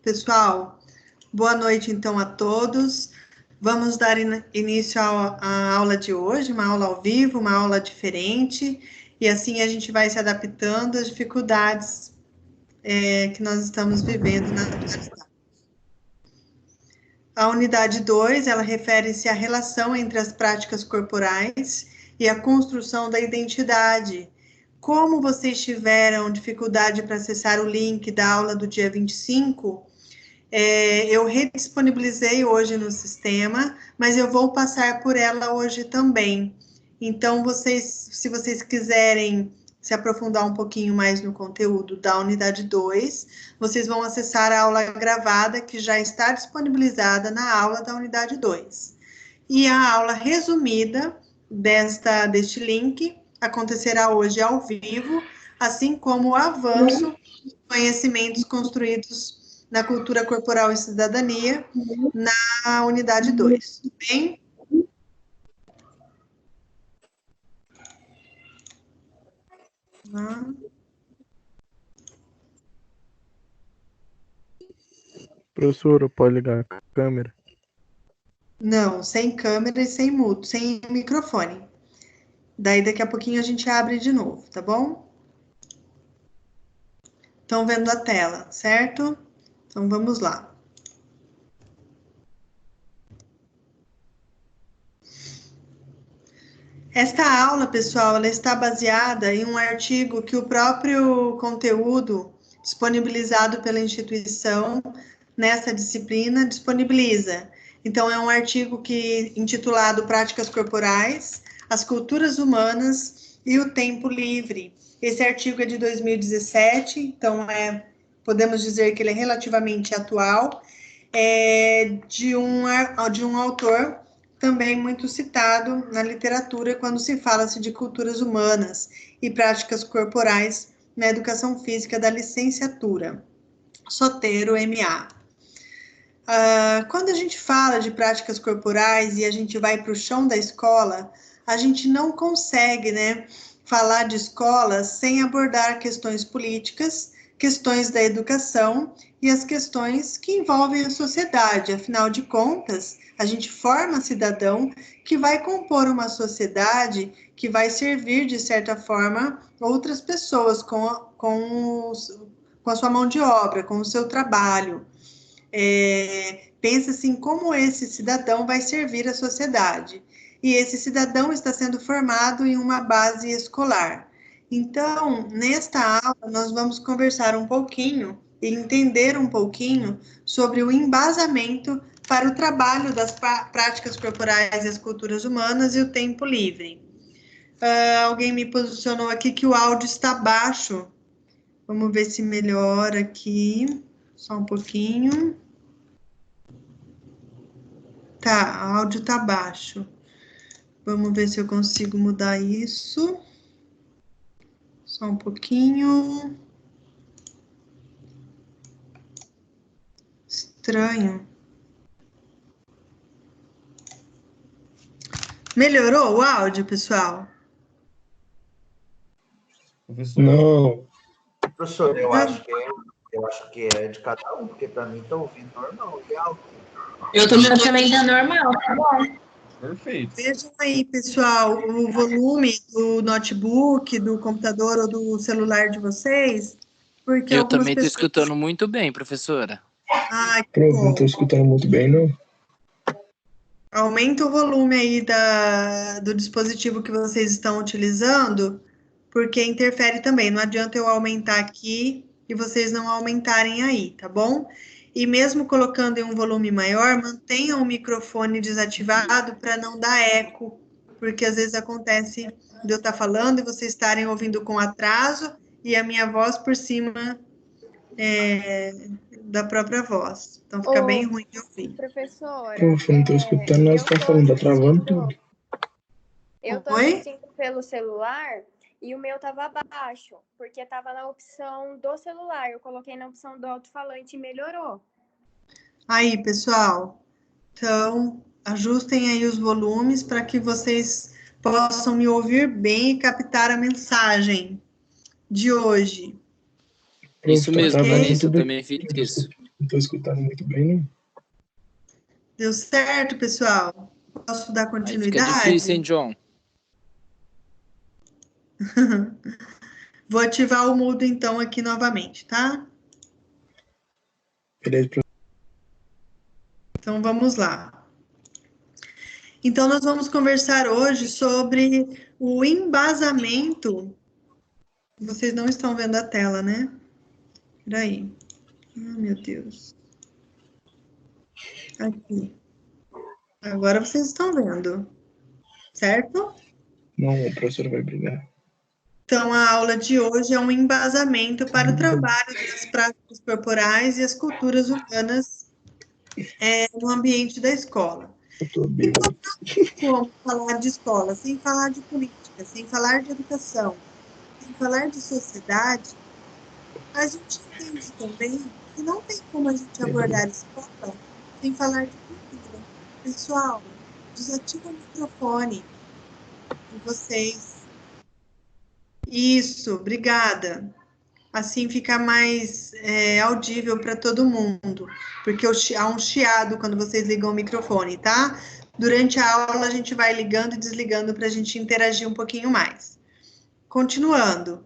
Pessoal, boa noite então a todos. Vamos dar início à aula de hoje, uma aula ao vivo, uma aula diferente, e assim a gente vai se adaptando às dificuldades que nós estamos vivendo na atualidade. A unidade 2, ela refere-se à relação entre as práticas corporais e a construção da identidade. Como vocês tiveram dificuldade para acessar o link da aula do dia 25, eu redisponibilizei hoje no sistema, mas eu vou passar por ela hoje também. Então, se vocês quiserem se aprofundar um pouquinho mais no conteúdo da unidade 2, vocês vão acessar a aula gravada que já está disponibilizada na aula da unidade 2. E a aula resumida deste link acontecerá hoje ao vivo, assim como o avanço dos conhecimentos construídos na cultura corporal e cidadania, na unidade 2. Tudo bem? Professora, pode ligar a câmera? Não, sem câmera e sem mudo, sem microfone. Daí daqui a pouquinho a gente abre de novo, tá bom? Estão vendo a tela, certo? Então vamos lá. Esta aula, pessoal, ela está baseada em um artigo que o próprio conteúdo disponibilizado pela instituição nessa disciplina disponibiliza. Então, é um artigo intitulado Práticas Corporais, as Culturas Humanas e o Tempo Livre. Esse artigo é de 2017, então podemos dizer que ele é relativamente atual, de um autor também muito citado na literatura quando se fala-se de culturas humanas e práticas corporais na educação física da licenciatura, Soteiro, MA. Quando a gente fala de práticas corporais e a gente vai para o chão da escola, a gente não consegue, falar de escola sem abordar questões políticas, questões da educação e as questões que envolvem a sociedade. Afinal de contas, a gente forma cidadão que vai compor uma sociedade que vai servir, de certa forma, outras pessoas com a sua mão de obra, com o seu trabalho. Pensa assim, como esse cidadão vai servir a sociedade. E esse cidadão está sendo formado em uma base escolar. Então, nesta aula, nós vamos conversar um pouquinho e entender um pouquinho sobre o embasamento para o trabalho das práticas corporais e as culturas humanas e o tempo livre. Alguém me posicionou aqui que o áudio está baixo. Vamos ver se melhora aqui. Só um pouquinho. Tá, o áudio tá baixo. Vamos ver se eu consigo mudar isso. Só um pouquinho. Estranho. Melhorou o áudio, pessoal? Não. Professor, eu acho que é de cada um, porque para mim está ouvindo normal e alto. Eu também tá normal, tá bom. Perfeito. Vejam aí, pessoal, o volume do notebook, do computador ou do celular de vocês, porque eu também estou escutando muito bem, professora. Ai, que Prof, bom. não estou escutando muito bem, não. Aumenta o volume aí do dispositivo que vocês estão utilizando, porque interfere também. Não adianta eu aumentar aqui e vocês não aumentarem aí, tá bom? E mesmo colocando em um volume maior, mantenham o microfone desativado para não dar eco, porque às vezes acontece de eu estar falando e vocês estarem ouvindo com atraso e a minha voz por cima da própria voz. Então fica bem ruim de ouvir. Professora, Prof, não estou escutando nada, você está falando, tá travando tudo. Eu tô assistindo pelo celular e o meu tava baixo, porque tava na opção do celular. Eu coloquei na opção do alto-falante e melhorou. Aí, pessoal, então ajustem aí os volumes para que vocês possam me ouvir bem e captar a mensagem de hoje. Isso mesmo, Tá Vanessa, eu tudo. também fiz isso. Não tô escutando muito bem, não. Deu certo, pessoal? Posso dar Aí fica continuidade? difícil, hein, John? Vou ativar o mudo, então, aqui novamente, tá? Beleza, professor. Então, vamos lá. Então, nós vamos conversar hoje sobre o embasamento. Vocês não estão vendo a tela, né? Peraí. Ah, meu Deus. Aqui. Agora vocês estão vendo, certo? Não, o professor vai brigar. Então, a aula de hoje é um embasamento para o trabalho das práticas corporais e as culturas humanas no ambiente da escola. Eu tô Então, bêbado. não tem como falar de escola sem falar de política, sem falar de educação, sem falar de sociedade. A gente entende também que não tem como a gente abordar a escola sem falar de cultura. Pessoal, desativa o microfone de vocês. Isso, obrigada. Assim fica mais audível para todo mundo, porque há um chiado quando vocês ligam o microfone, tá? Durante a aula a gente vai ligando e desligando para a gente interagir um pouquinho mais. Continuando,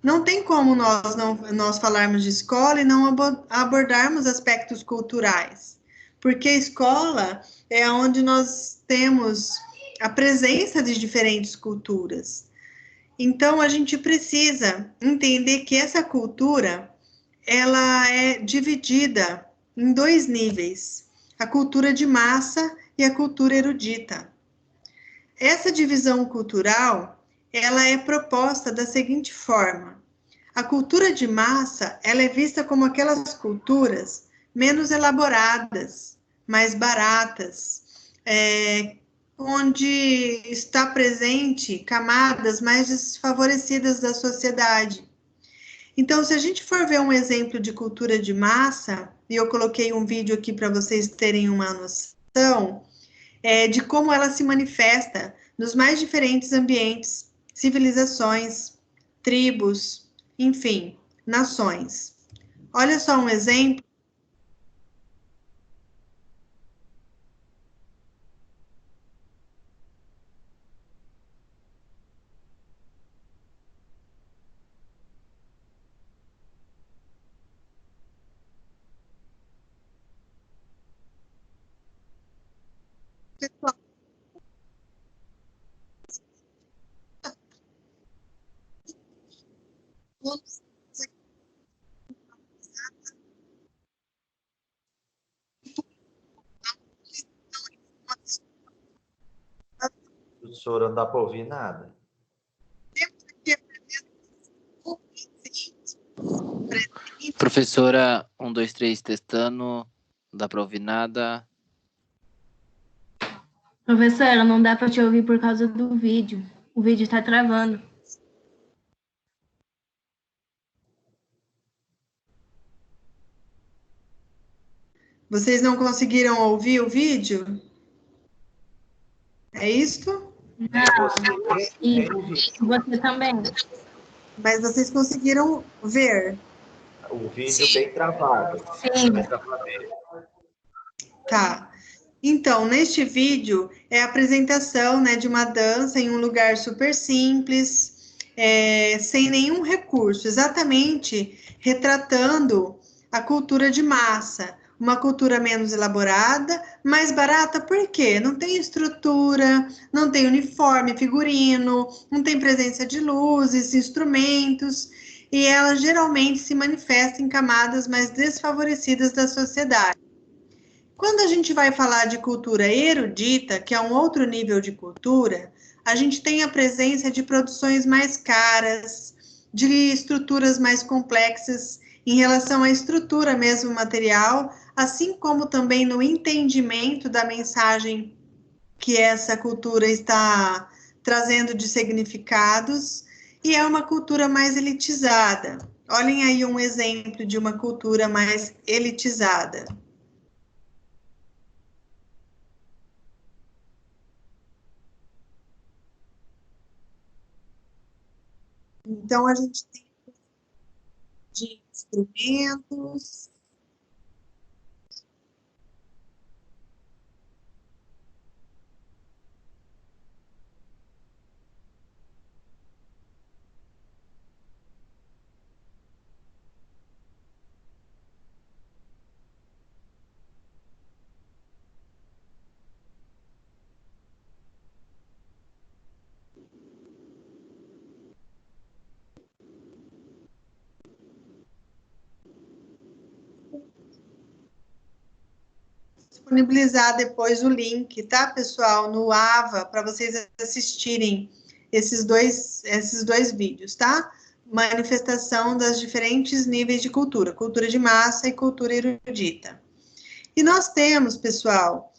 não tem como nós falarmos de escola e não abordarmos aspectos culturais, porque a escola é onde nós temos a presença de diferentes culturas. Então, a gente precisa entender que essa cultura, ela é dividida em dois níveis, a cultura de massa e a cultura erudita. Essa divisão cultural, ela é proposta da seguinte forma: a cultura de massa, ela é vista como aquelas culturas menos elaboradas, mais baratas, onde está presente camadas mais desfavorecidas da sociedade. Então, se a gente for ver um exemplo de cultura de massa, e eu coloquei um vídeo aqui para vocês terem uma noção, de como ela se manifesta nos mais diferentes ambientes, civilizações, tribos, enfim, nações. Olha só um exemplo. Pessoal, Professora, não dá para ouvir nada. Professora, 1, 2, 3, testando. Não dá pra ouvir nada. Professora, não dá para te ouvir por causa do vídeo. O vídeo está travando. vocês não conseguiram ouvir o vídeo? É isto? E você também. Mas vocês conseguiram ver? O vídeo bem travado. Sim. Tá. Então, neste vídeo é a apresentação, né, de uma dança em um lugar super simples, sem nenhum recurso, exatamente retratando a cultura de massa, uma cultura menos elaborada, mais barata, por quê? Não tem estrutura, não tem uniforme, figurino, não tem presença de luzes, instrumentos, e ela geralmente se manifesta em camadas mais desfavorecidas da sociedade. Quando a gente vai falar de cultura erudita, que é um outro nível de cultura, a gente tem a presença de produções mais caras, de estruturas mais complexas em relação à estrutura mesmo material, assim como também no entendimento da mensagem que essa cultura está trazendo de significados, e é uma cultura mais elitizada. Olhem aí um exemplo de uma cultura mais elitizada. Então, a gente tem de instrumentos, disponibilizar depois o link, tá, pessoal, no AVA, para vocês assistirem esses dois vídeos, tá? Manifestação das diferentes níveis de cultura, cultura de massa e cultura erudita. E nós temos, pessoal,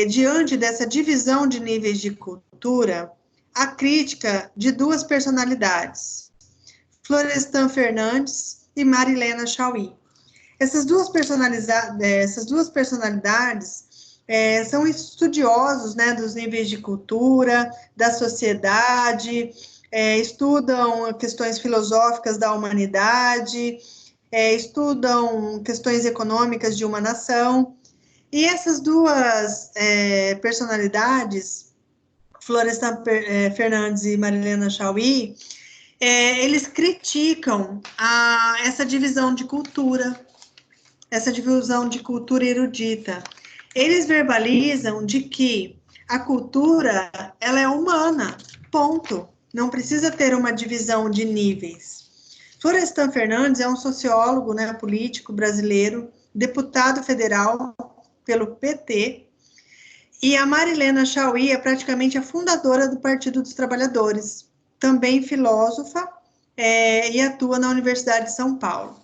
diante dessa divisão de níveis de cultura, a crítica de duas personalidades, Florestan Fernandes e Marilena Chauí. Essas duas personalidades são estudiosos, né, dos níveis de cultura, da sociedade, estudam questões filosóficas da humanidade, estudam questões econômicas de uma nação. E essas duas personalidades, Florestan Fernandes e Marilena Chauí, eles criticam essa divisão de cultura, essa divisão de cultura erudita. Eles verbalizam de que a cultura, ela é humana, ponto. Não precisa ter uma divisão de níveis. Florestan Fernandes é um sociólogo, né, político brasileiro, deputado federal pelo PT, e a Marilena Chauí é praticamente a fundadora do Partido dos Trabalhadores, também filósofa, e atua na Universidade de São Paulo.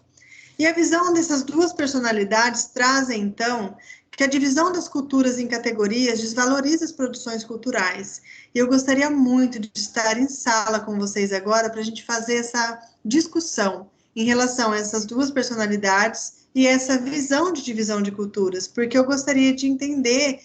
E a visão dessas duas personalidades trazem, então, que a divisão das culturas em categorias desvaloriza as produções culturais. E eu gostaria muito de estar em sala com vocês agora para a gente fazer essa discussão em relação a essas duas personalidades e essa visão de divisão de culturas, porque eu gostaria de entender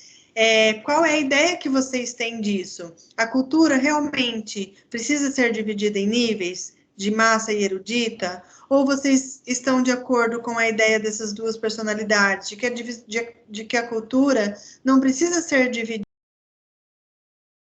qual é a ideia que vocês têm disso. A cultura realmente precisa ser dividida em níveis de massa e erudita? Ou vocês estão de acordo com a ideia dessas duas personalidades, de que a cultura não precisa ser dividida?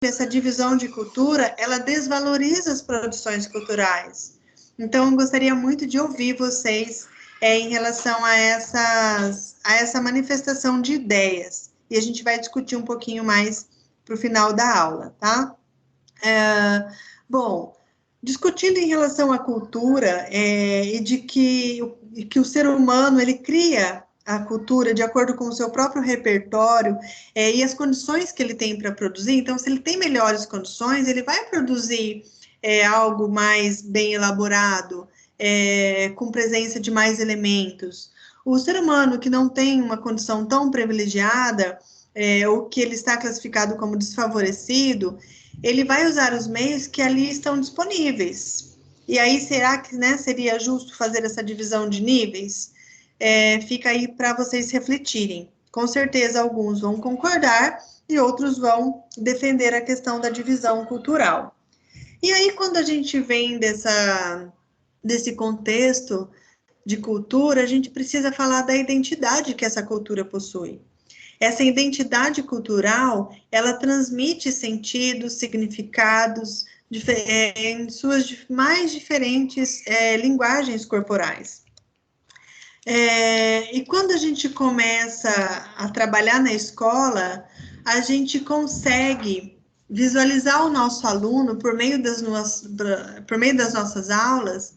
Essa divisão de cultura, ela desvaloriza as produções culturais. Então, eu gostaria muito de ouvir vocês em relação a essa manifestação de ideias. E a gente vai discutir um pouquinho mais para o final da aula, tá? Bom, discutindo em relação à cultura e de que o ser humano, ele cria a cultura de acordo com o seu próprio repertório e as condições que ele tem para produzir. Então, se ele tem melhores condições, ele vai produzir algo mais bem elaborado, com presença de mais elementos. O ser humano que não tem uma condição tão privilegiada, ou que ele está classificado como desfavorecido, ele vai usar os meios que ali estão disponíveis. E aí, será que, né, seria justo fazer essa divisão de níveis? Fica aí para vocês refletirem. Com certeza, alguns vão concordar e outros vão defender a questão da divisão cultural. E aí, quando a gente vem desse contexto de cultura, a gente precisa falar da identidade que essa cultura possui. Essa identidade cultural, ela transmite sentidos, significados em suas mais diferentes linguagens corporais. E quando a gente começa a trabalhar na escola, a gente consegue visualizar o nosso aluno por meio das nossas aulas,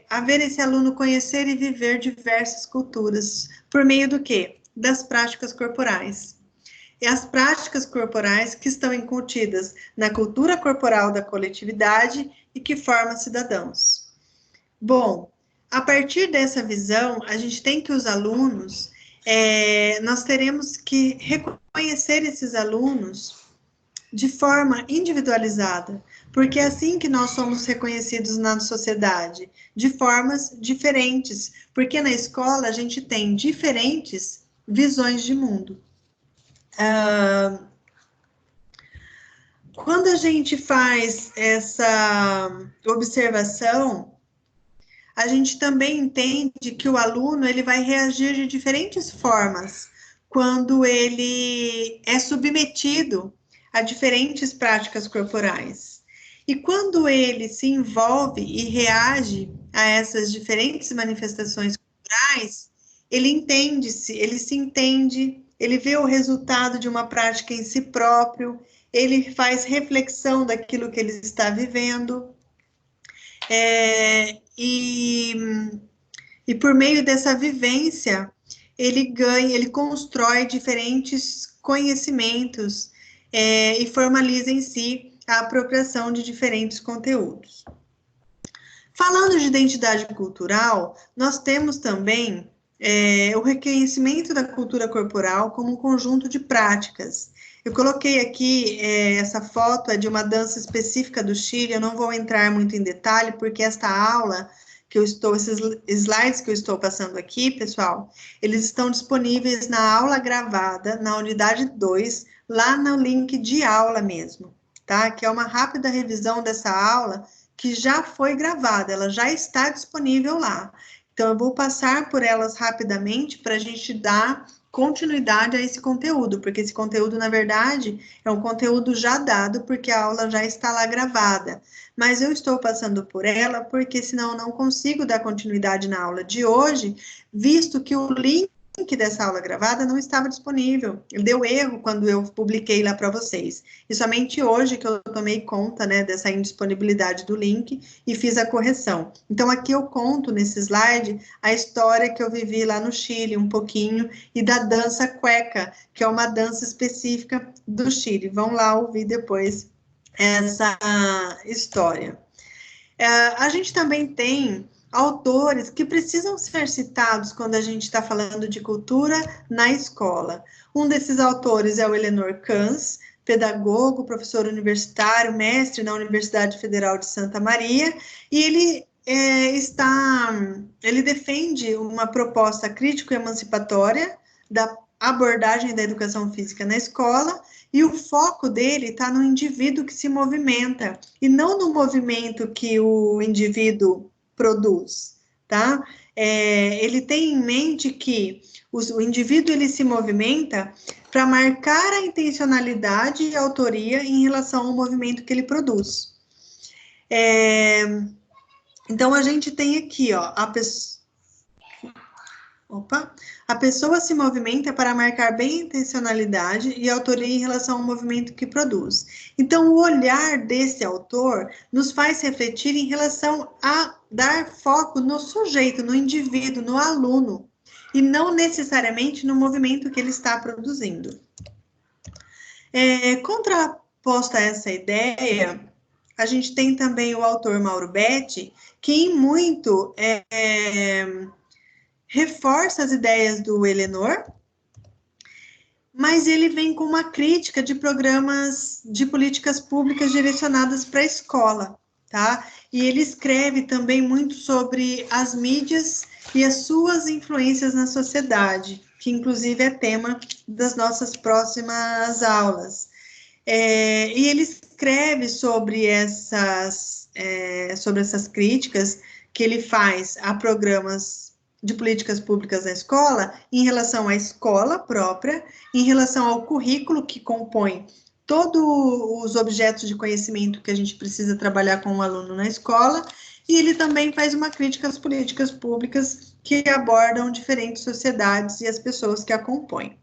a ver esse aluno conhecer e viver diversas culturas. Por meio do quê? Das práticas corporais. E as práticas corporais que estão incutidas na cultura corporal da coletividade e que formam cidadãos. Bom, a partir dessa visão, a gente tem que os alunos, nós teremos que reconhecer esses alunos de forma individualizada, porque é assim que nós somos reconhecidos na sociedade, de formas diferentes, porque na escola a gente tem diferentes visões de mundo. Quando a gente faz essa observação, a gente também entende que o aluno ele vai reagir de diferentes formas quando ele é submetido a diferentes práticas corporais. E quando ele se envolve e reage a essas diferentes manifestações culturais, ele entende-se, ele se entende, ele vê o resultado de uma prática em si próprio, ele faz reflexão daquilo que ele está vivendo, e por meio dessa vivência, ele constrói diferentes conhecimentos e formaliza em si a apropriação de diferentes conteúdos. Falando de identidade cultural, nós temos também o reconhecimento da cultura corporal como um conjunto de práticas. Eu coloquei aqui, essa foto é de uma dança específica do Chile, eu não vou entrar muito em detalhe, porque esta aula esses slides que eu estou passando aqui, pessoal, eles estão disponíveis na aula gravada, na unidade 2, lá no link de aula mesmo, tá? Que é uma rápida revisão dessa aula que já foi gravada, ela já está disponível lá. Então, eu vou passar por elas rapidamente para a gente dar continuidade a esse conteúdo, porque esse conteúdo, na verdade, é um conteúdo já dado, porque a aula já está lá gravada. Mas eu estou passando por ela, porque senão eu não consigo dar continuidade na aula de hoje, visto que o link dessa aula gravada não estava disponível. Ele deu erro quando eu publiquei lá para vocês. E somente hoje que eu tomei conta, né, dessa indisponibilidade do link e fiz a correção. Então, aqui eu conto nesse slide a história que eu vivi lá no Chile, um pouquinho, e da dança cueca, que é uma dança específica do Chile. Vão lá ouvir depois essa história. A gente também tem autores que precisam ser citados quando a gente está falando de cultura na escola. Um desses autores é o Eleanor Kans, pedagogo, professor universitário, mestre na Universidade Federal de Santa Maria, e ele defende uma proposta crítico-emancipatória da abordagem da educação física na escola, e o foco dele está no indivíduo que se movimenta, e não no movimento que o indivíduo produz, tá? Ele tem em mente que o indivíduo ele se movimenta para marcar a intencionalidade e a autoria em relação ao movimento que ele produz. Então, a gente tem aqui, ó, a pessoa se movimenta para marcar bem a intencionalidade e a autoria em relação ao movimento que produz. Então, o olhar desse autor nos faz refletir em relação a dar foco no sujeito, no indivíduo, no aluno, e não necessariamente no movimento que ele está produzindo. Contraposta a essa ideia, a gente tem também o autor Mauro Betti, que em muito reforça as ideias do Eleanor, mas ele vem com uma crítica de programas de políticas públicas direcionadas para a escola, tá? E ele escreve também muito sobre as mídias e as suas influências na sociedade, que inclusive é tema das nossas próximas aulas. E ele escreve sobre essas críticas que ele faz a programas de políticas públicas na escola, em relação à escola própria, em relação ao currículo que compõe todos os objetos de conhecimento que a gente precisa trabalhar com o aluno na escola, e ele também faz uma crítica às políticas públicas que abordam diferentes sociedades e as pessoas que a compõem.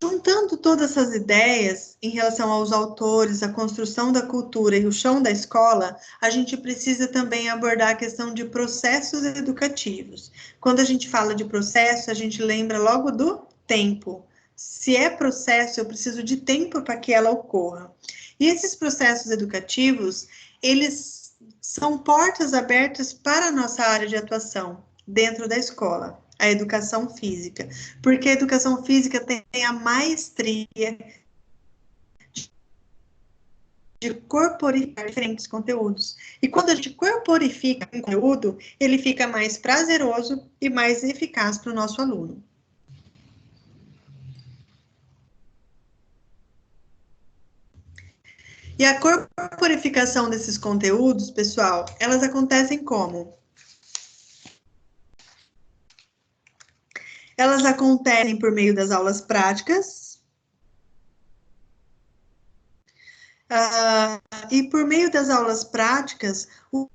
Juntando todas essas ideias em relação aos autores, a construção da cultura e o chão da escola, a gente precisa também abordar a questão de processos educativos. Quando a gente fala de processo, a gente lembra logo do tempo. Se é processo, eu preciso de tempo para que ela ocorra. E esses processos educativos, eles são portas abertas para a nossa área de atuação dentro da escola. A educação física, porque a educação física tem a maestria de corporificar diferentes conteúdos. E quando a gente corporifica um conteúdo, ele fica mais prazeroso e mais eficaz para o nosso aluno. E a corporificação desses conteúdos, pessoal, elas acontecem como? Elas acontecem por meio das aulas práticas, e por meio das aulas práticas, o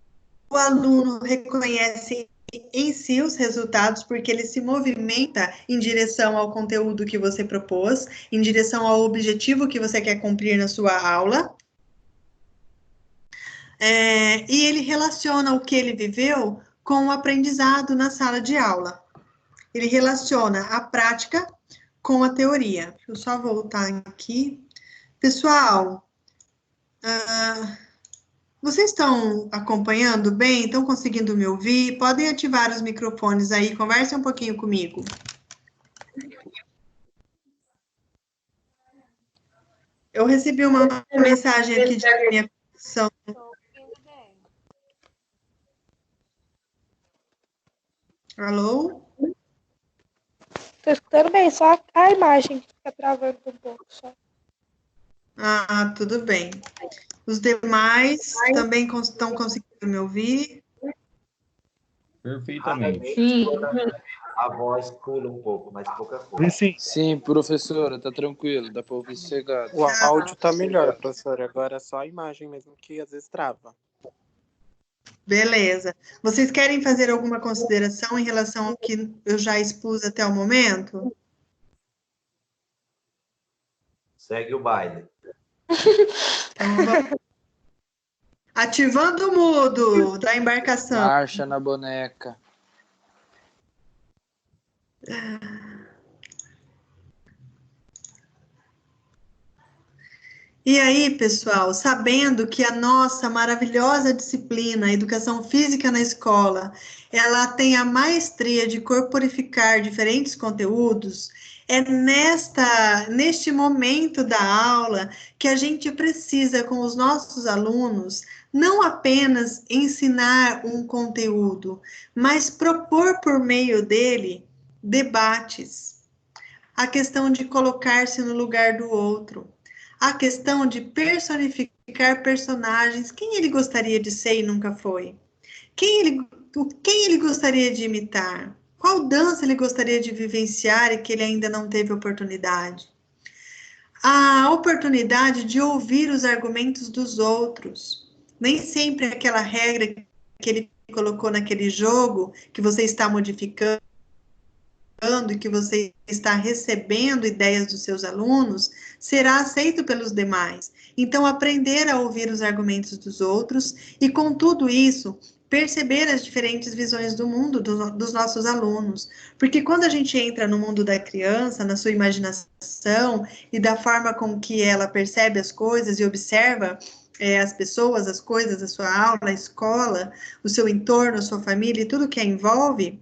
aluno reconhece em si os resultados, porque ele se movimenta em direção ao conteúdo que você propôs, em direção ao objetivo que você quer cumprir na sua aula. E ele relaciona o que ele viveu com o aprendizado na sala de aula. Ele relaciona a prática com a teoria. Deixa eu só voltar aqui. Pessoal, vocês estão acompanhando bem? Estão conseguindo me ouvir? Podem ativar os microfones aí, conversem um pouquinho comigo. Eu recebi uma mensagem aqui de minha conexão. Alô? Estou escutando bem, só a imagem que fica travando um pouco só. Ah, tudo bem. Os demais também estão conseguindo me ouvir? Perfeitamente. Sim. A voz pula um pouco, mas pouca coisa. Sim. Sim, professora, tá tranquilo, dá pra ouvir sossegado. O áudio tá melhor, professora. Agora é só a imagem mesmo que às vezes trava. Beleza. Vocês querem fazer alguma consideração em relação ao que eu já expus até o momento? Segue o baile. Então, ativando o mudo da embarcação. Marcha na boneca. E aí, pessoal, sabendo que a nossa maravilhosa disciplina, Educação Física na Escola, ela tem a maestria de corporificar diferentes conteúdos, é neste momento da aula que a gente precisa, com os nossos alunos, não apenas ensinar um conteúdo, mas propor por meio dele debates. A questão de colocar-se no lugar do outro. A questão de personificar personagens, quem ele gostaria de ser e nunca foi? Quem ele gostaria de imitar? Qual dança ele gostaria de vivenciar e que ele ainda não teve oportunidade? A oportunidade de ouvir os argumentos dos outros. Nem sempre aquela regra que ele colocou naquele jogo, que você está modificando, e que você está recebendo ideias dos seus alunos, será aceito pelos demais. Então, aprender a ouvir os argumentos dos outros e, com tudo isso, perceber as diferentes visões do mundo dos nossos alunos. Porque quando a gente entra no mundo da criança, na sua imaginação e da forma com que ela percebe as coisas e observa as pessoas, as coisas, a sua aula, a escola, o seu entorno, a sua família e tudo que a envolve,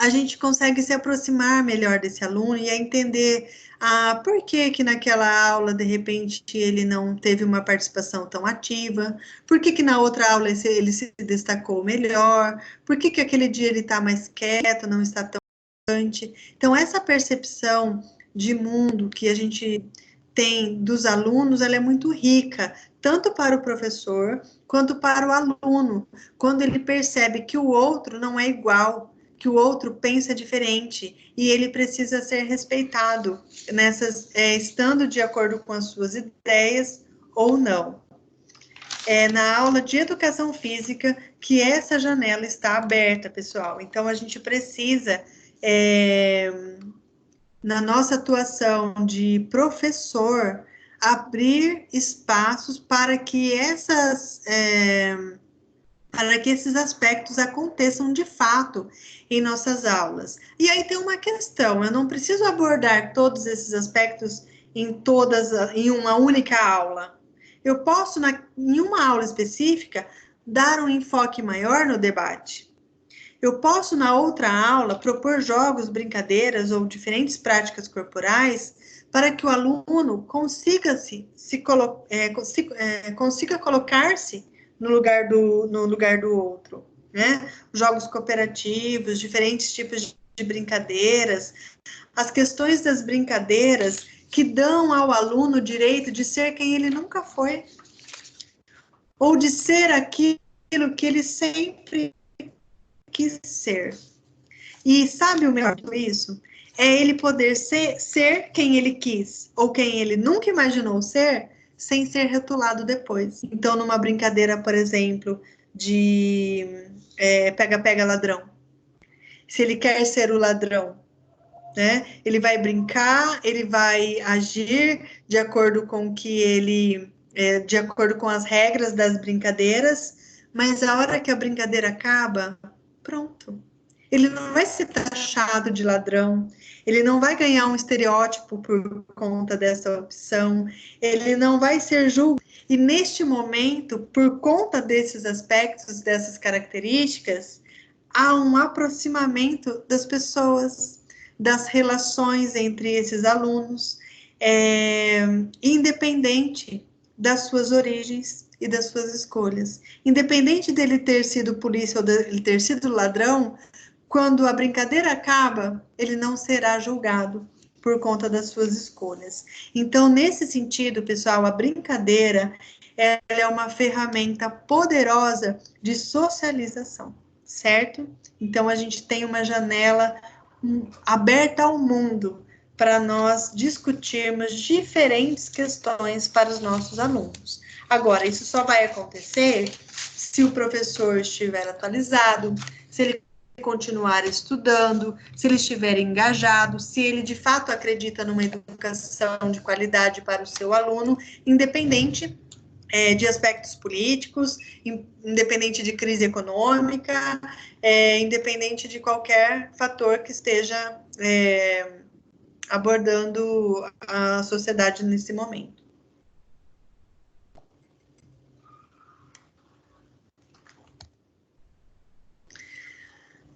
a gente consegue se aproximar melhor desse aluno e a entender por que naquela aula, de repente, ele não teve uma participação tão ativa, por que na outra aula ele se destacou melhor, por que aquele dia ele está mais quieto, não está tão importante. Então, essa percepção de mundo que a gente tem dos alunos, ela é muito rica, tanto para o professor, quanto para o aluno, quando ele percebe que o outro não é igual, que o outro pensa diferente e ele precisa ser respeitado estando de acordo com as suas ideias ou não. É na aula de Educação Física que essa janela está aberta, pessoal. Então, a gente precisa, na nossa atuação de professor, abrir espaços para que esses aspectos aconteçam de fato em nossas aulas. E aí tem uma questão, eu não preciso abordar todos esses aspectos em uma única aula. Eu posso, em uma aula específica, dar um enfoque maior no debate. Eu posso, na outra aula, propor jogos, brincadeiras ou diferentes práticas corporais para que o aluno consiga colocar-se no lugar do outro, né? Jogos cooperativos, diferentes tipos de brincadeiras, as questões das brincadeiras que dão ao aluno o direito de ser quem ele nunca foi, ou de ser aquilo que ele sempre quis ser. E sabe o melhor disso? É ele poder ser quem ele quis, ou quem ele nunca imaginou ser, sem ser rotulado depois. Então, numa brincadeira, por exemplo, de pega-pega ladrão. Se ele quer ser o ladrão, né? Ele vai brincar, ele vai agir de acordo com o que ele de acordo com as regras das brincadeiras, mas a hora que a brincadeira acaba, pronto. Ele não vai ser taxado de ladrão, ele não vai ganhar um estereótipo por conta dessa opção, ele não vai ser julgado. E neste momento, por conta desses aspectos, dessas características, há um aproximamento das pessoas, das relações entre esses alunos, independente das suas origens e das suas escolhas. Independente dele ter sido polícia ou dele ter sido ladrão, quando a brincadeira acaba, ele não será julgado por conta das suas escolhas. Então, nesse sentido, pessoal, a brincadeira ela é uma ferramenta poderosa de socialização, certo? Então, a gente tem uma janela aberta ao mundo para nós discutirmos diferentes questões para os nossos alunos. Agora, isso só vai acontecer se o professor estiver atualizado, se ele continuar estudando, se ele estiver engajado, se ele de fato acredita numa educação de qualidade para o seu aluno, independente de aspectos políticos, independente de crise econômica, independente de qualquer fator que esteja abordando a sociedade nesse momento.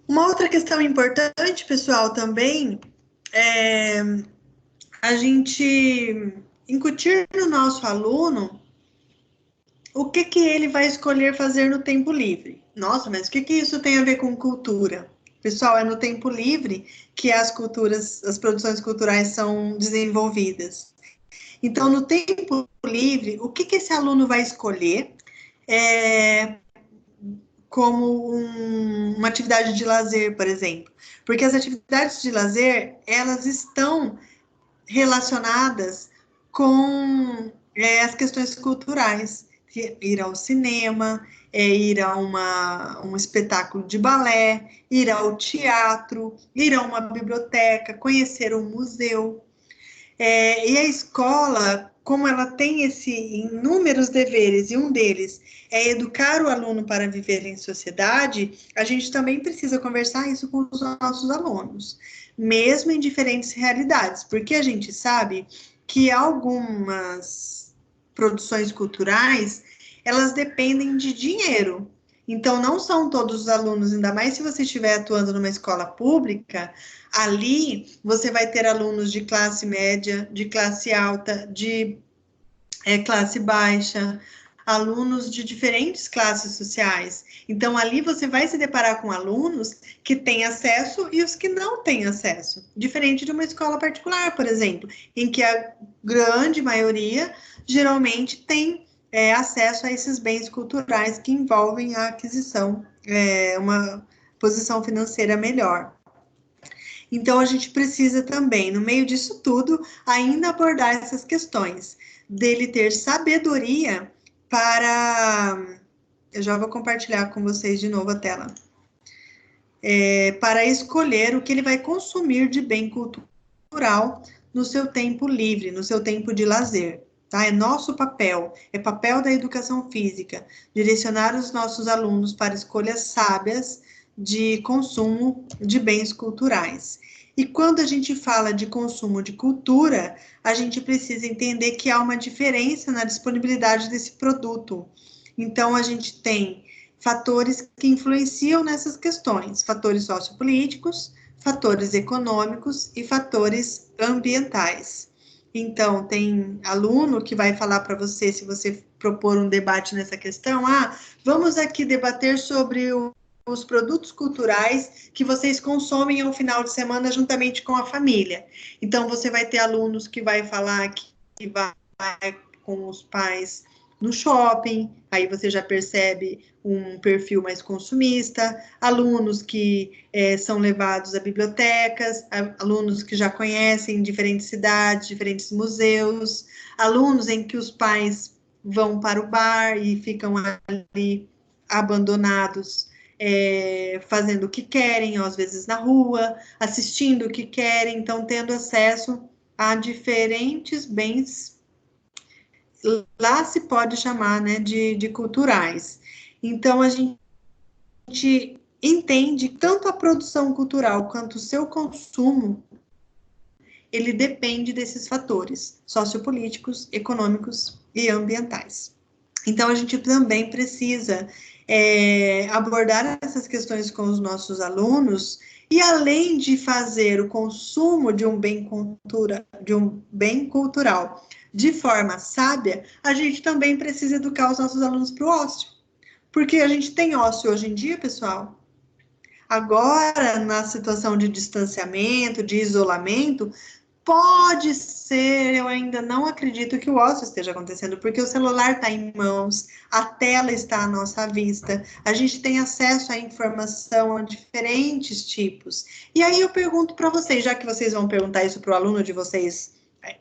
Uma outra questão importante, pessoal, também é a gente incutir no nosso aluno o que ele vai escolher fazer no tempo livre. Nossa, mas o que isso tem a ver com cultura? Pessoal, é no tempo livre que as produções culturais são desenvolvidas. Então, no tempo livre, o que esse aluno vai escolher como uma atividade de lazer, por exemplo? Porque as atividades de lazer, elas estão relacionadas com as questões culturais. Ir ao cinema, ir a um espetáculo de balé, ir ao teatro, ir a uma biblioteca, conhecer um museu. E a escola, como ela tem inúmeros deveres, e um deles é educar o aluno para viver em sociedade, a gente também precisa conversar isso com os nossos alunos, mesmo em diferentes realidades, porque a gente sabe que algumas produções culturais, elas dependem de dinheiro. Então, não são todos os alunos, ainda mais se você estiver atuando numa escola pública, ali você vai ter alunos de classe média, de classe alta, de classe baixa, alunos de diferentes classes sociais. Então, ali você vai se deparar com alunos que têm acesso e os que não têm acesso. Diferente de uma escola particular, por exemplo, em que a grande maioria geralmente tem acesso a esses bens culturais que envolvem a aquisição, uma posição financeira melhor. Então, a gente precisa também, no meio disso tudo, ainda abordar essas questões, dele ter sabedoria para... Eu já vou compartilhar com vocês de novo a tela. Para escolher o que ele vai consumir de bem cultural no seu tempo livre, no seu tempo de lazer. Tá? É nosso papel, é papel da educação física, direcionar os nossos alunos para escolhas sábias de consumo de bens culturais. E quando a gente fala de consumo de cultura, a gente precisa entender que há uma diferença na disponibilidade desse produto. Então, a gente tem fatores que influenciam nessas questões, fatores sociopolíticos, fatores econômicos e fatores ambientais. Então, tem aluno que vai falar para você, se você propor um debate nessa questão, vamos aqui debater sobre os produtos culturais que vocês consomem ao final de semana juntamente com a família. Então, você vai ter alunos que vai falar que vai com os pais no shopping, aí você já percebe um perfil mais consumista, alunos que são levados a bibliotecas, alunos que já conhecem diferentes cidades, diferentes museus, alunos em que os pais vão para o bar e ficam ali abandonados, fazendo o que querem, ou às vezes na rua, assistindo o que querem, então tendo acesso a diferentes bens lá se pode chamar, né, de culturais. Então, a gente entende que tanto a produção cultural quanto o seu consumo, ele depende desses fatores sociopolíticos, econômicos e ambientais. Então, a gente também precisa abordar essas questões com os nossos alunos, e além de fazer o consumo de um bem cultural de forma sábia, a gente também precisa educar os nossos alunos para o ócio. Porque a gente tem ócio hoje em dia, pessoal. Agora, na situação de distanciamento, de isolamento, pode ser, eu ainda não acredito que o ócio esteja acontecendo, porque o celular está em mãos, a tela está à nossa vista, a gente tem acesso à informação a diferentes tipos. E aí eu pergunto para vocês, já que vocês vão perguntar isso para o aluno de vocês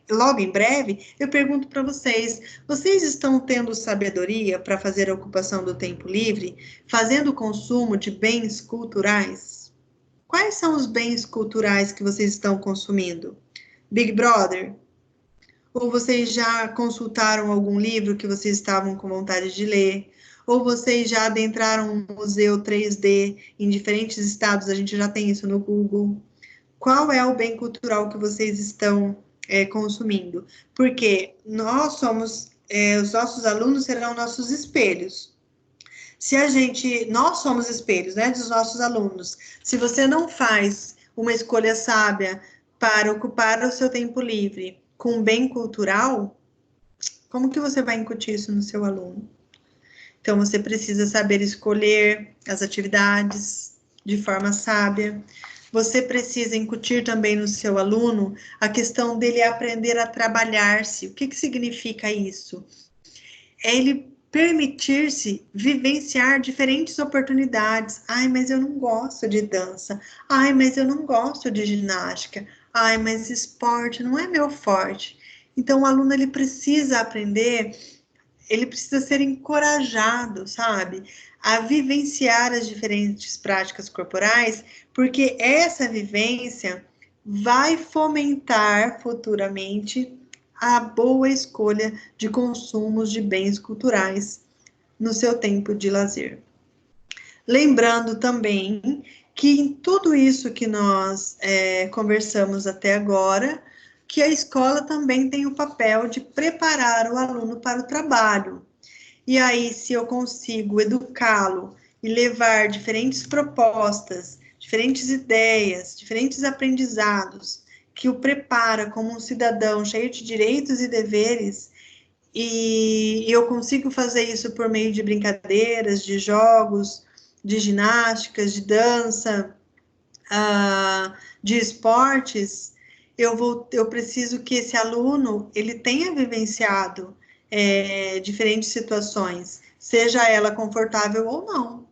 logo em breve, eu pergunto para vocês, vocês estão tendo sabedoria para fazer a ocupação do tempo livre, fazendo o consumo de bens culturais? Quais são os bens culturais que vocês estão consumindo? Big Brother? Ou vocês já consultaram algum livro que vocês estavam com vontade de ler? Ou vocês já adentraram um museu 3D em diferentes estados? A gente já tem isso no Google. Qual é o bem cultural que vocês estão consumindo? Porque nós somos, os nossos alunos serão nossos espelhos. Nós somos espelhos, né, dos nossos alunos. Se você não faz uma escolha sábia para ocupar o seu tempo livre com um bem cultural, como que você vai incutir isso no seu aluno? Então, você precisa saber escolher as atividades de forma sábia. Você precisa incutir também no seu aluno a questão dele aprender a trabalhar-se. O que significa isso? É ele permitir-se vivenciar diferentes oportunidades. Ai, mas eu não gosto de dança. Ai, mas eu não gosto de ginástica. Ai, mas esporte não é meu forte. Então, o aluno, ele precisa aprender, ele precisa ser encorajado, sabe? A vivenciar as diferentes práticas corporais, porque essa vivência vai fomentar futuramente a boa escolha de consumos de bens culturais no seu tempo de lazer. Lembrando também que em tudo isso que nós conversamos até agora, que a escola também tem o papel de preparar o aluno para o trabalho. E aí, se eu consigo educá-lo e levar diferentes propostas, diferentes ideias, diferentes aprendizados, que o prepara como um cidadão cheio de direitos e deveres, e eu consigo fazer isso por meio de brincadeiras, de jogos, de ginásticas, de dança, de esportes, eu preciso que esse aluno, ele tenha vivenciado diferentes situações, seja ela confortável ou não,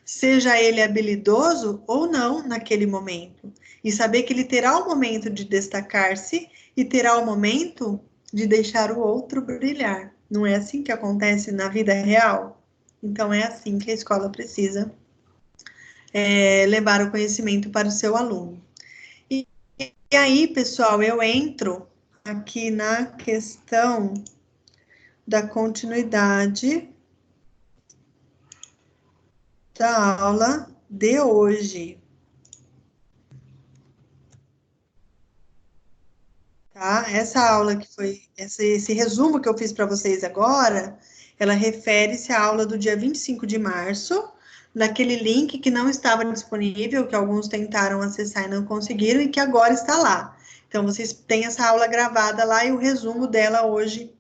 seja ele habilidoso ou não naquele momento, e saber que ele terá o momento de destacar-se e terá o momento de deixar o outro brilhar. Não é assim que acontece na vida real? Então é assim que a escola precisa levar o conhecimento para o seu aluno. E aí, pessoal, eu entro aqui na questão da continuidade da aula de hoje. Tá? Essa aula que foi, esse resumo que eu fiz para vocês agora, ela refere-se à aula do dia 25 de março, naquele link que não estava disponível, que alguns tentaram acessar e não conseguiram, e que agora está lá. Então, vocês têm essa aula gravada lá e o resumo dela hoje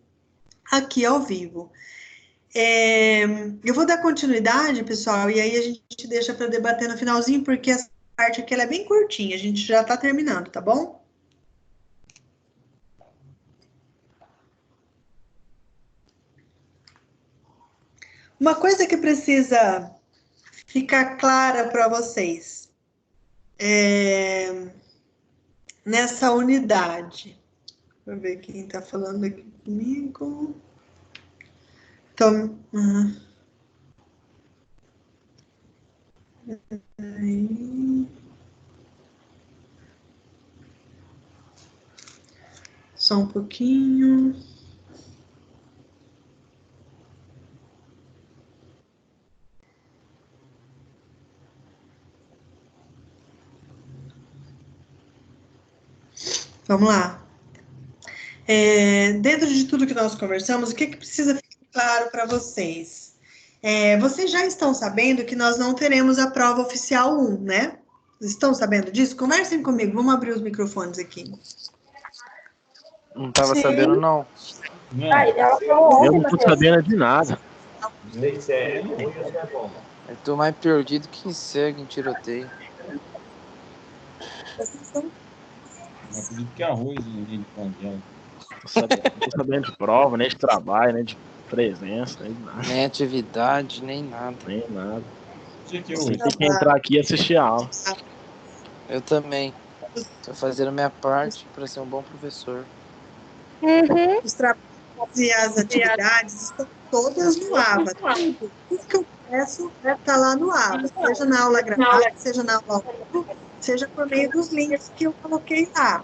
aqui ao vivo. Eu vou dar continuidade, pessoal, e aí a gente deixa para debater no finalzinho, porque essa parte aqui ela é bem curtinha, a gente já está terminando, tá bom? Uma coisa que precisa ficar clara para vocês nessa unidade. Deixa eu ver quem está falando aqui comigo. Então, só um pouquinho. Vamos lá. Dentro de tudo que nós conversamos, o que precisa ficar claro para vocês? Vocês já estão sabendo que nós não teremos a prova oficial 1, né? Estão sabendo disso? Conversem comigo, vamos abrir os microfones aqui. Não estava sabendo, não. Eu não tô sabendo de nada. Não sei se é ruim ou se é bom. Eu tô mais perdido que cego em tiroteio. Não acredito que arroz de panela. Não tô sabendo de prova, nem de trabalho, nem de presença, nem nada. Nem atividade, nem nada. Nem nada. Tinha que Você tem que entrar aqui e assistir a aula. Eu também. Tô fazendo a minha parte para ser um bom professor. Os trabalhos e as atividades estão todas no AVA. Tudo que eu peço está lá no AVA, seja na aula gravada, seja na aula ao vivo, seja por meio dos links que eu coloquei lá,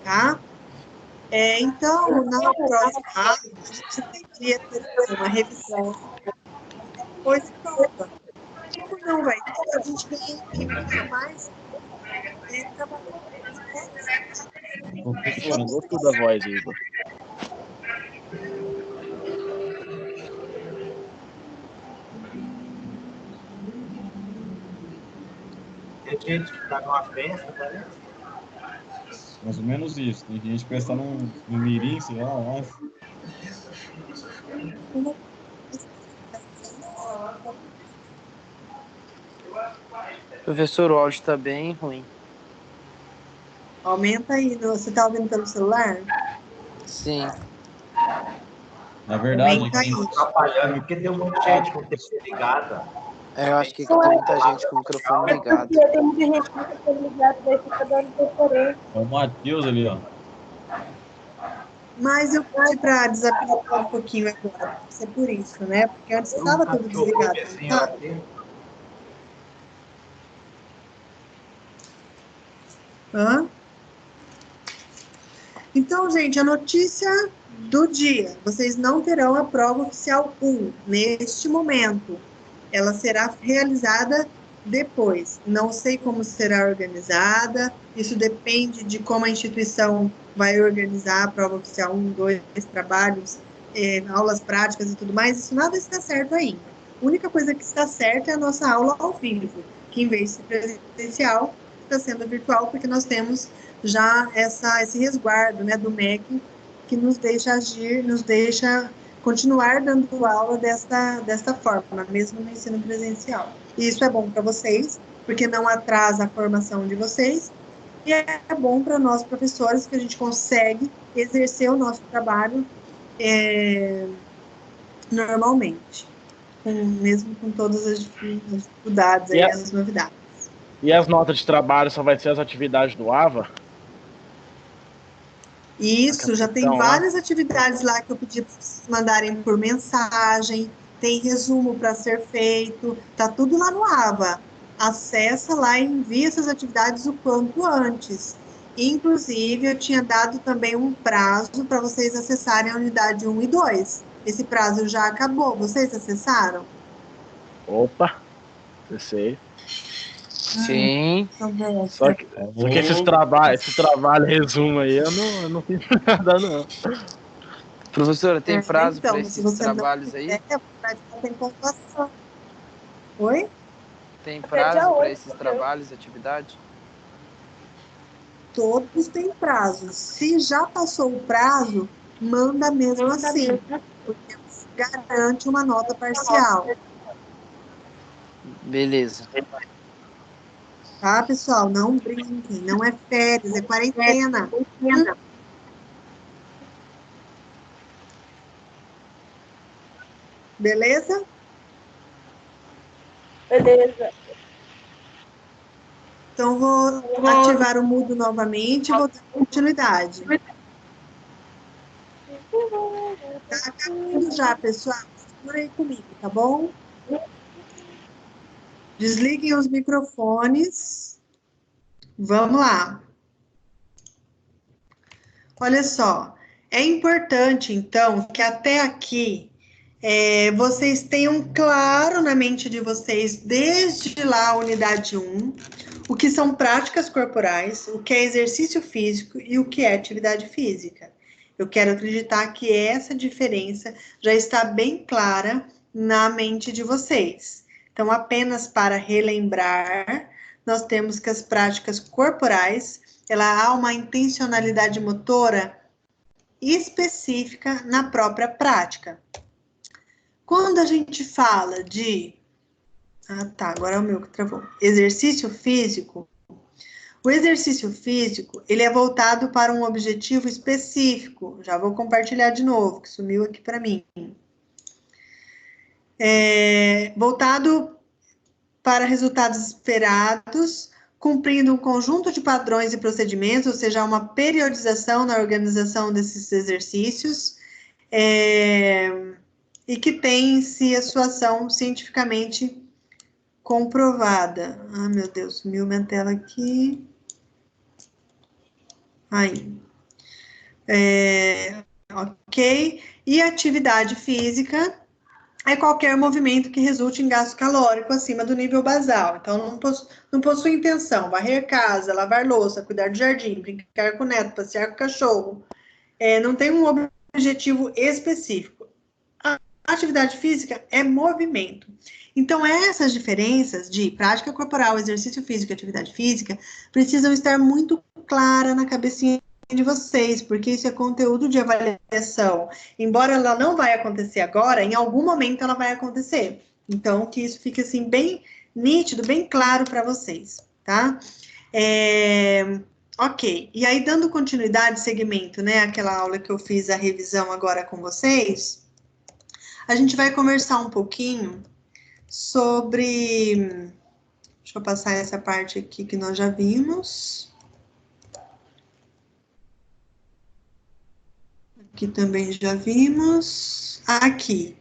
tá? Então, na próxima aula, a gente deveria ter uma revisão, depois prova. Como não vai ter, a gente tem mais trabalhando. Professora, gostou da voz, Igor. Tem gente que tá numa festa, parece. Mais ou menos isso. Tem gente que parece estar no mirim, sei lá, eu acho. Professor, o áudio tá bem ruim. Aumenta aí, você tá ouvindo pelo celular? Sim. Na verdade, Aumenta aí. Atrapalhando, porque tem um monte de gente com o TV ligada. Eu acho que tem muita gente com o microfone ligado. Tem muita gente com o microfone ligado, daí fica dando interferência. é o Matheus ali, ó. Mas eu pedi para desabilitar um pouquinho agora, deve ser por isso, né? Porque antes estava tudo desligado. Tá? Então, gente, a notícia do dia. Vocês não terão a prova oficial 1 neste momento. Ela será realizada depois. Não sei como será organizada. Isso depende de como a instituição vai organizar a prova oficial 1, 2 trabalhos, aulas práticas e tudo mais. Isso nada está certo ainda. A única coisa que está certa é a nossa aula ao vivo, que em vez de ser presencial, está sendo virtual, porque nós temos já esse resguardo, né, do MEC, que nos deixa agir, nos deixa continuar dando aula desta forma, mesmo no ensino presencial. E isso é bom para vocês, porque não atrasa a formação de vocês, e é bom para nós, professores, que a gente consegue exercer o nosso trabalho normalmente, mesmo com todas as dificuldades, e as novidades. E as notas de trabalho só vai ser as atividades do AVA? Isso, já tem várias atividades lá que eu pedi para vocês mandarem por mensagem, tem resumo para ser feito, tá tudo lá no AVA. Acessa lá e envia essas atividades o quanto antes. Inclusive, eu tinha dado também um prazo para vocês acessarem a unidade 1 e 2. Esse prazo já acabou, vocês acessaram? Opa, acessei. Sim. Só que esse trabalho resumo aí, eu não fiz nada, não. Professora, tem prazo para esses trabalhos aí? Tem pontuação. Oi? Tem prazo para esses trabalhos, atividade? Todos têm prazo. Se já passou o prazo, manda mesmo assim, porque garante uma nota parcial. Beleza. Tá, pessoal? Não brinquem, não é férias, é quarentena. Beleza? Beleza. Então, vou ativar o mudo novamente e vou dar continuidade. Tá acabando já, pessoal. Segura aí comigo, tá bom? Desliguem os microfones. Vamos lá. Olha só. É importante, então, que até aqui vocês tenham claro na mente de vocês, desde lá a unidade 1, o que são práticas corporais, o que é exercício físico e o que é atividade física. Eu quero acreditar que essa diferença já está bem clara na mente de vocês. Então, apenas para relembrar, nós temos que as práticas corporais, ela há uma intencionalidade motora específica na própria prática. Quando a gente fala de... Ah, tá, agora é o meu que travou. Exercício físico. O exercício físico, ele é voltado para um objetivo específico. Já vou compartilhar de novo, que sumiu aqui para mim. Voltado para resultados esperados, cumprindo um conjunto de padrões e procedimentos, ou seja, uma periodização na organização desses exercícios, e que tem em si a sua ação cientificamente comprovada. Ah, meu Deus, sumiu minha tela aqui. Aí. Ok. E atividade física é qualquer movimento que resulte em gasto calórico acima do nível basal. Então, não possui intenção. Varrer casa, lavar louça, cuidar do jardim, brincar com o neto, passear com o cachorro. Não tem um objetivo específico. A atividade física é movimento. Então, essas diferenças de prática corporal, exercício físico e atividade física precisam estar muito claras na cabecinha de vocês, porque isso é conteúdo de avaliação. Embora ela não vai acontecer agora, em algum momento ela vai acontecer. Então, que isso fique assim bem nítido, bem claro para vocês, tá? Ok, e aí dando continuidade, segmento, né, aquela aula que eu fiz a revisão agora com vocês, a gente vai conversar um pouquinho sobre... Deixa eu passar essa parte aqui que nós já vimos. Aqui também já vimos. Aqui.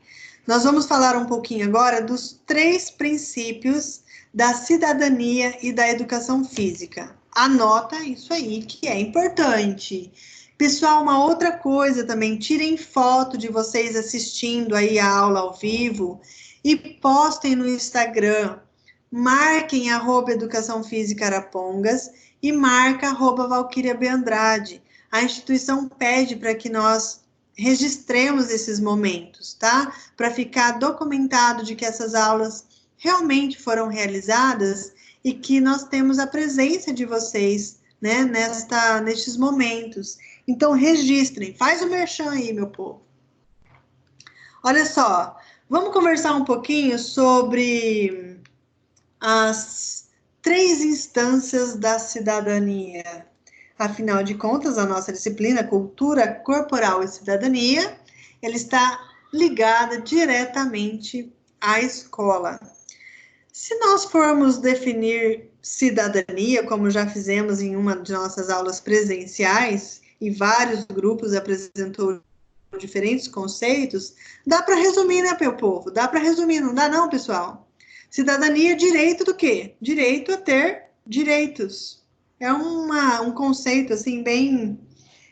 Nós vamos falar um pouquinho agora dos 3 princípios da cidadania e da educação física. Anota isso aí, que é importante. Pessoal, uma outra coisa também, tirem foto de vocês assistindo aí a aula ao vivo e postem no Instagram. Marquem @Educação Física Arapongas e marca @Valquíria B. Andrade. A instituição pede para que nós registremos esses momentos, tá? Para ficar documentado de que essas aulas realmente foram realizadas e que nós temos a presença de vocês, né, nestes momentos. Então, registrem, faz o merchan aí, meu povo. Olha só, vamos conversar um pouquinho sobre as 3 instâncias da cidadania. Afinal de contas, a nossa disciplina, Cultura Corporal e Cidadania, ela está ligada diretamente à escola. Se nós formos definir cidadania, como já fizemos em uma de nossas aulas presenciais, e vários grupos apresentou diferentes conceitos, dá para resumir, né, meu povo? Dá para resumir, não dá não, pessoal? Cidadania é direito do quê? Direito a ter direitos. É um conceito, assim, bem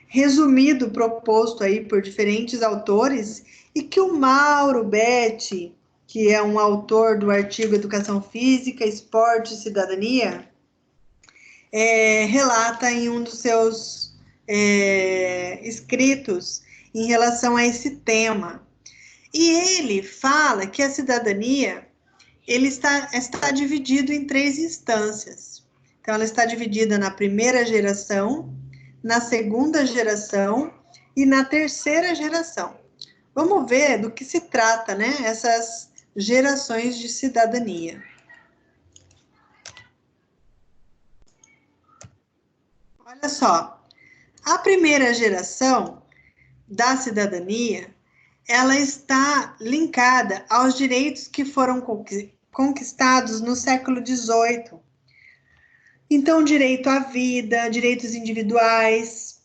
resumido, proposto aí por diferentes autores, e que o Mauro Betti, que é um autor do artigo Educação Física, Esporte e Cidadania, relata em um dos seus escritos em relação a esse tema. E ele fala que a cidadania ele está dividido em 3 instâncias. Então, ela está dividida na primeira geração, na segunda geração e na terceira geração. Vamos ver do que se trata, né? Essas gerações de cidadania. Olha só, a primeira geração da cidadania, ela está linkada aos direitos que foram conquistados no século XVIII. Então, direito à vida, direitos individuais,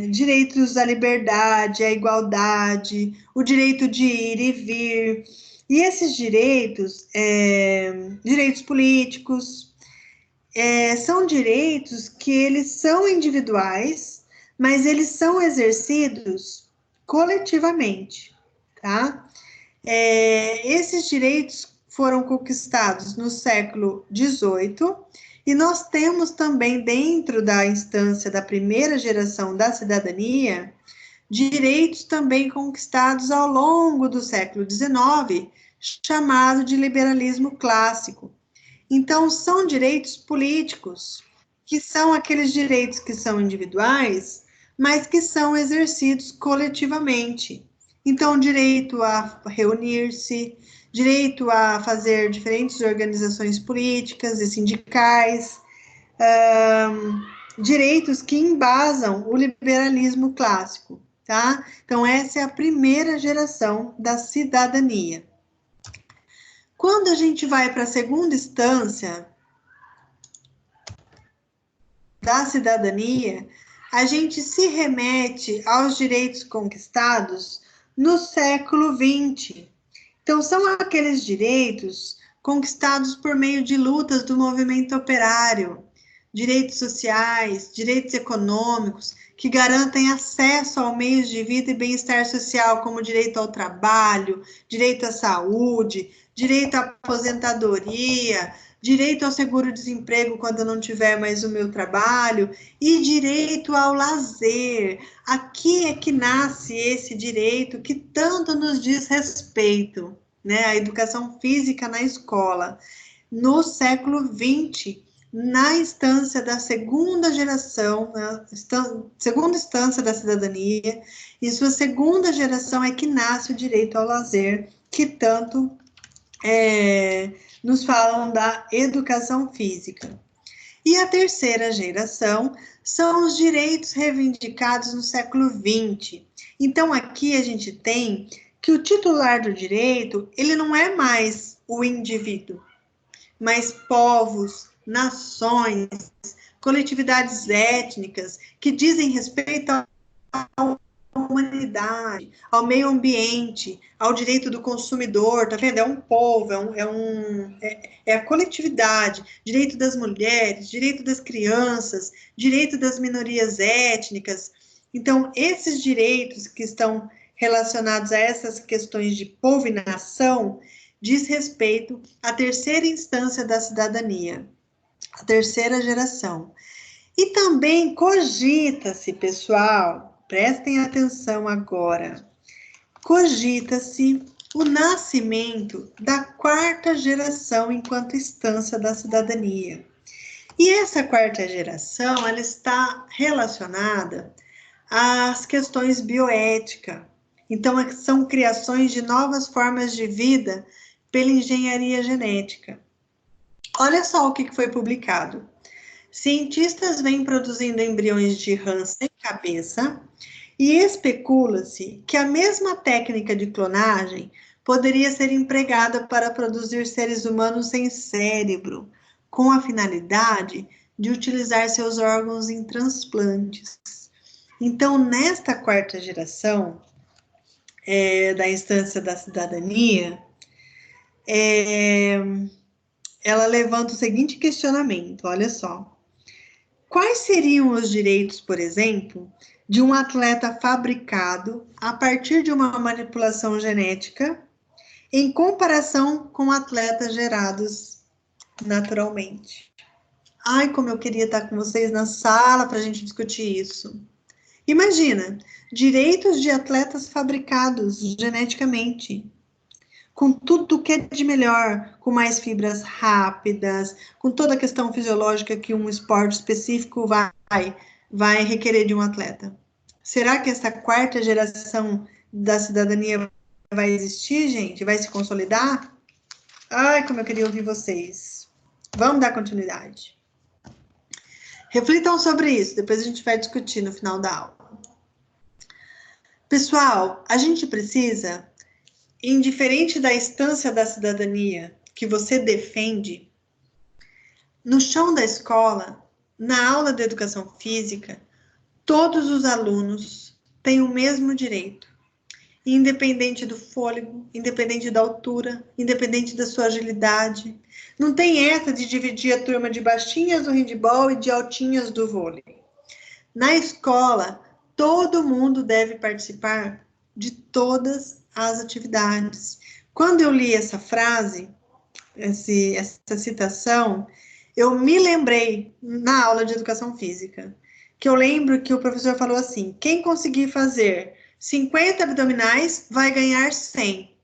direitos à liberdade, à igualdade, o direito de ir e vir. E esses direitos, direitos políticos, são direitos que eles são individuais, mas eles são exercidos coletivamente, tá? Esses direitos foram conquistados no século XVIII, e nós temos também, dentro da instância da primeira geração da cidadania, direitos também conquistados ao longo do século XIX, chamado de liberalismo clássico. Então, são direitos políticos, que são aqueles direitos que são individuais, mas que são exercidos coletivamente. Então, direito a reunir-se, direito a fazer diferentes organizações políticas e sindicais, direitos que embasam o liberalismo clássico, tá? Então, essa é a primeira geração da cidadania. Quando a gente vai para a segunda instância da cidadania, a gente se remete aos direitos conquistados no século XX. Então, são aqueles direitos conquistados por meio de lutas do movimento operário, direitos sociais, direitos econômicos, que garantem acesso ao meio de vida e bem-estar social, como direito ao trabalho, direito à saúde, direito à aposentadoria, direito ao seguro-desemprego quando eu não tiver mais o meu trabalho, e direito ao lazer. Aqui é que nasce esse direito que tanto nos diz respeito, né? A educação física na escola. No século XX, na instância da segunda geração, segunda instância da cidadania, em sua segunda geração é que nasce o direito ao lazer, que tanto nos falam da educação física. E a terceira geração são os direitos reivindicados no século XX. Então, aqui a gente tem que o titular do direito, ele não é mais o indivíduo, mas povos, nações, coletividades étnicas que dizem respeito ao humanidade, ao meio ambiente, ao direito do consumidor, tá vendo? É um povo, é a coletividade, direito das mulheres, direito das crianças, direito das minorias étnicas. Então, esses direitos que estão relacionados a essas questões de povo e nação diz respeito à terceira instância da cidadania, a terceira geração. E também cogita-se, pessoal, prestem atenção agora, cogita-se o nascimento da quarta geração enquanto instância da cidadania. E essa quarta geração, ela está relacionada às questões bioéticas. Então, são criações de novas formas de vida pela engenharia genética. Olha só o que foi publicado. Cientistas vêm produzindo embriões de rã sem cabeça e especula-se que a mesma técnica de clonagem poderia ser empregada para produzir seres humanos sem cérebro, com a finalidade de utilizar seus órgãos em transplantes. Então, nesta quarta geração da instância da cidadania, ela levanta o seguinte questionamento, olha só. Quais seriam os direitos, por exemplo, de um atleta fabricado a partir de uma manipulação genética em comparação com atletas gerados naturalmente? Ai, como eu queria estar com vocês na sala para a gente discutir isso. Imagina, direitos de atletas fabricados geneticamente, com tudo que é de melhor, com mais fibras rápidas, com toda a questão fisiológica que um esporte específico vai requerer de um atleta. Será que essa quarta geração da cidadania vai existir, gente? Vai se consolidar? Ai, como eu queria ouvir vocês. Vamos dar continuidade. Reflitam sobre isso, depois a gente vai discutir no final da aula. Pessoal, a gente precisa, indiferente da instância da cidadania que você defende, no chão da escola, na aula de educação física, todos os alunos têm o mesmo direito, independente do fôlego, independente da altura, independente da sua agilidade. Não tem essa de dividir a turma de baixinhas do handebol e de altinhas do vôlei. Na escola, todo mundo deve participar de todas as atividades. Quando eu li essa frase, essa citação, eu me lembrei na aula de educação física, que eu lembro que o professor falou assim, quem conseguir fazer 50 abdominais vai ganhar 100.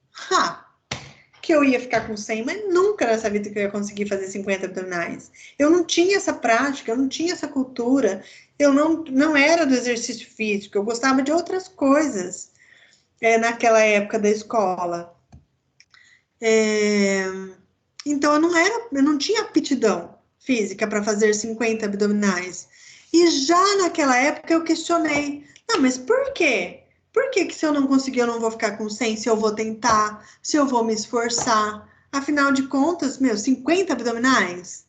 Que eu ia ficar com 100, mas nunca nessa vida que eu ia conseguir fazer 50 abdominais. Eu não tinha essa prática, eu não tinha essa cultura, eu não era do exercício físico, eu gostava de outras coisas naquela época da escola. Então, eu não tinha aptidão física para fazer 50 abdominais. E já naquela época eu questionei, não, mas por quê? Por que se eu não conseguir, eu não vou ficar com 100, se eu vou tentar, se eu vou me esforçar? Afinal de contas, 50 abdominais?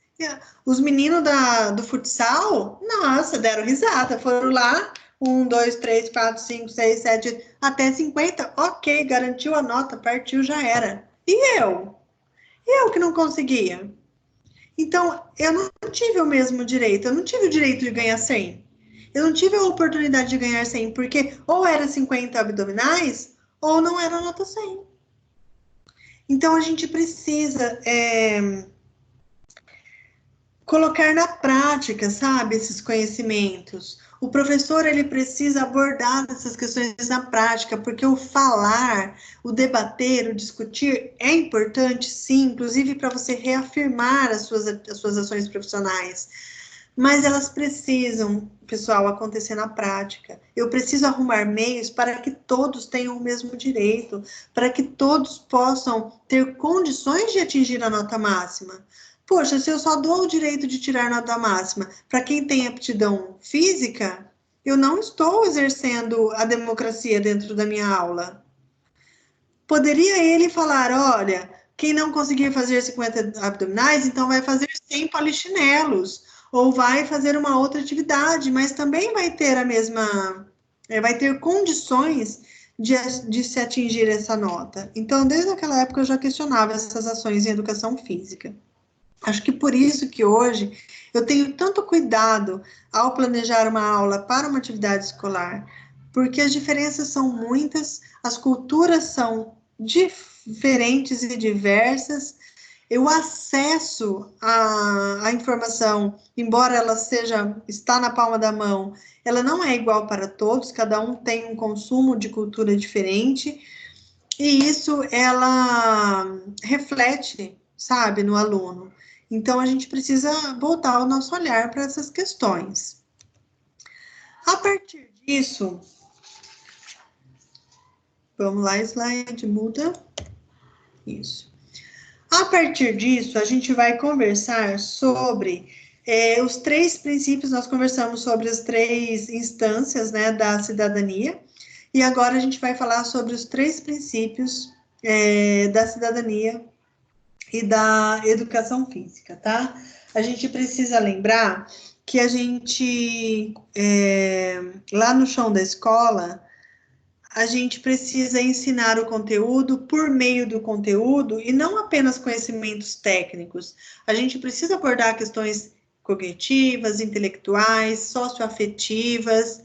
Os meninos do futsal, nossa, deram risada, foram lá, 1, 2, 3, 4, 5, 6, 7, até 50, ok, garantiu a nota, partiu, já era. E eu? Eu que não conseguia. Então, eu não tive o mesmo direito, eu não tive o direito de ganhar 100. Eu não tive a oportunidade de ganhar 100, porque ou era 50 abdominais, ou não era nota 100. Então, a gente precisa colocar na prática, sabe, esses conhecimentos. O professor, ele precisa abordar essas questões na prática, porque o falar, o debater, o discutir é importante, sim, inclusive para você reafirmar as suas ações profissionais. Mas elas precisam, pessoal, acontecer na prática. Eu preciso arrumar meios para que todos tenham o mesmo direito, para que todos possam ter condições de atingir a nota máxima. Poxa, se eu só dou o direito de tirar nota máxima para quem tem aptidão física, eu não estou exercendo a democracia dentro da minha aula. Poderia ele falar, olha, quem não conseguir fazer 50 abdominais, então vai fazer 100 polichinelos, ou vai fazer uma outra atividade, mas também vai ter vai ter condições de se atingir essa nota. Então, desde aquela época, eu já questionava essas ações em educação física. Acho que por isso que hoje eu tenho tanto cuidado ao planejar uma aula para uma atividade escolar, porque as diferenças são muitas, as culturas são diferentes e diversas, o acesso à informação, embora ela está na palma da mão, ela não é igual para todos, cada um tem um consumo de cultura diferente, e isso ela reflete, sabe, no aluno. Então, a gente precisa voltar o nosso olhar para essas questões. A partir disso, vamos lá, slide, muda. Isso. A partir disso, a gente vai conversar sobre os 3 princípios, nós conversamos sobre as 3 instâncias, né, da cidadania, e agora a gente vai falar sobre os 3 princípios da cidadania e da educação física, tá? A gente precisa lembrar que a gente, lá no chão da escola, a gente precisa ensinar o conteúdo por meio do conteúdo e não apenas conhecimentos técnicos. A gente precisa abordar questões cognitivas, intelectuais, socioafetivas,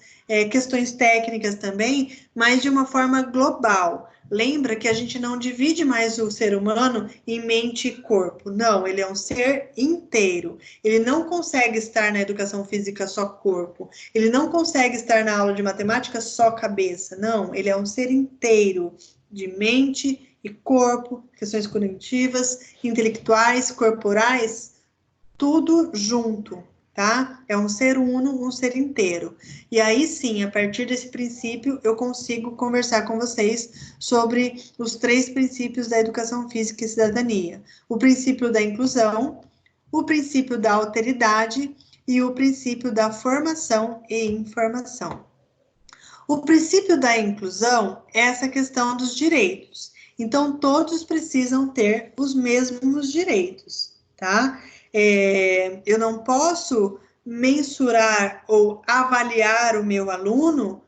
questões técnicas também, mas de uma forma global. Lembra que a gente não divide mais o ser humano em mente e corpo. Não, ele é um ser inteiro. Ele não consegue estar na educação física só corpo. Ele não consegue estar na aula de matemática só cabeça. Não, ele é um ser inteiro de mente e corpo, questões cognitivas, intelectuais, corporais, tudo junto. Tá? É um ser uno, um ser inteiro. E aí sim, a partir desse princípio, eu consigo conversar com vocês sobre os 3 princípios da educação física e cidadania. O princípio da inclusão, o princípio da alteridade e o princípio da formação e informação. O princípio da inclusão é essa questão dos direitos. Então, todos precisam ter os mesmos direitos, tá? Eu não posso mensurar ou avaliar o meu aluno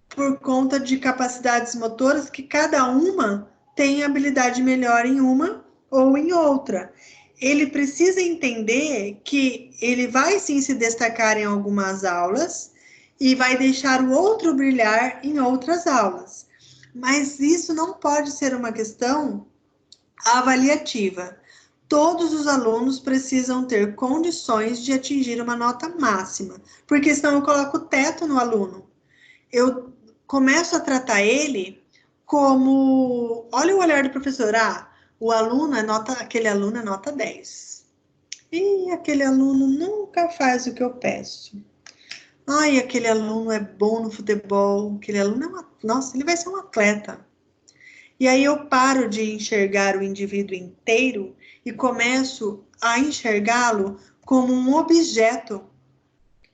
por conta de capacidades motoras que cada uma tem habilidade melhor em uma ou em outra. Ele precisa entender que ele vai sim se destacar em algumas aulas e vai deixar o outro brilhar em outras aulas. Mas isso não pode ser uma questão Avaliativa. Todos os alunos precisam ter condições de atingir uma nota máxima, porque senão eu coloco o teto no aluno. Eu começo a tratar ele como... Olha o olhar do professor. O aluno aquele aluno é nota 10. E aquele aluno nunca faz o que eu peço. Aquele aluno é bom no futebol, aquele aluno nossa, ele vai ser um atleta. E aí eu paro de enxergar o indivíduo inteiro e começo a enxergá-lo como um objeto,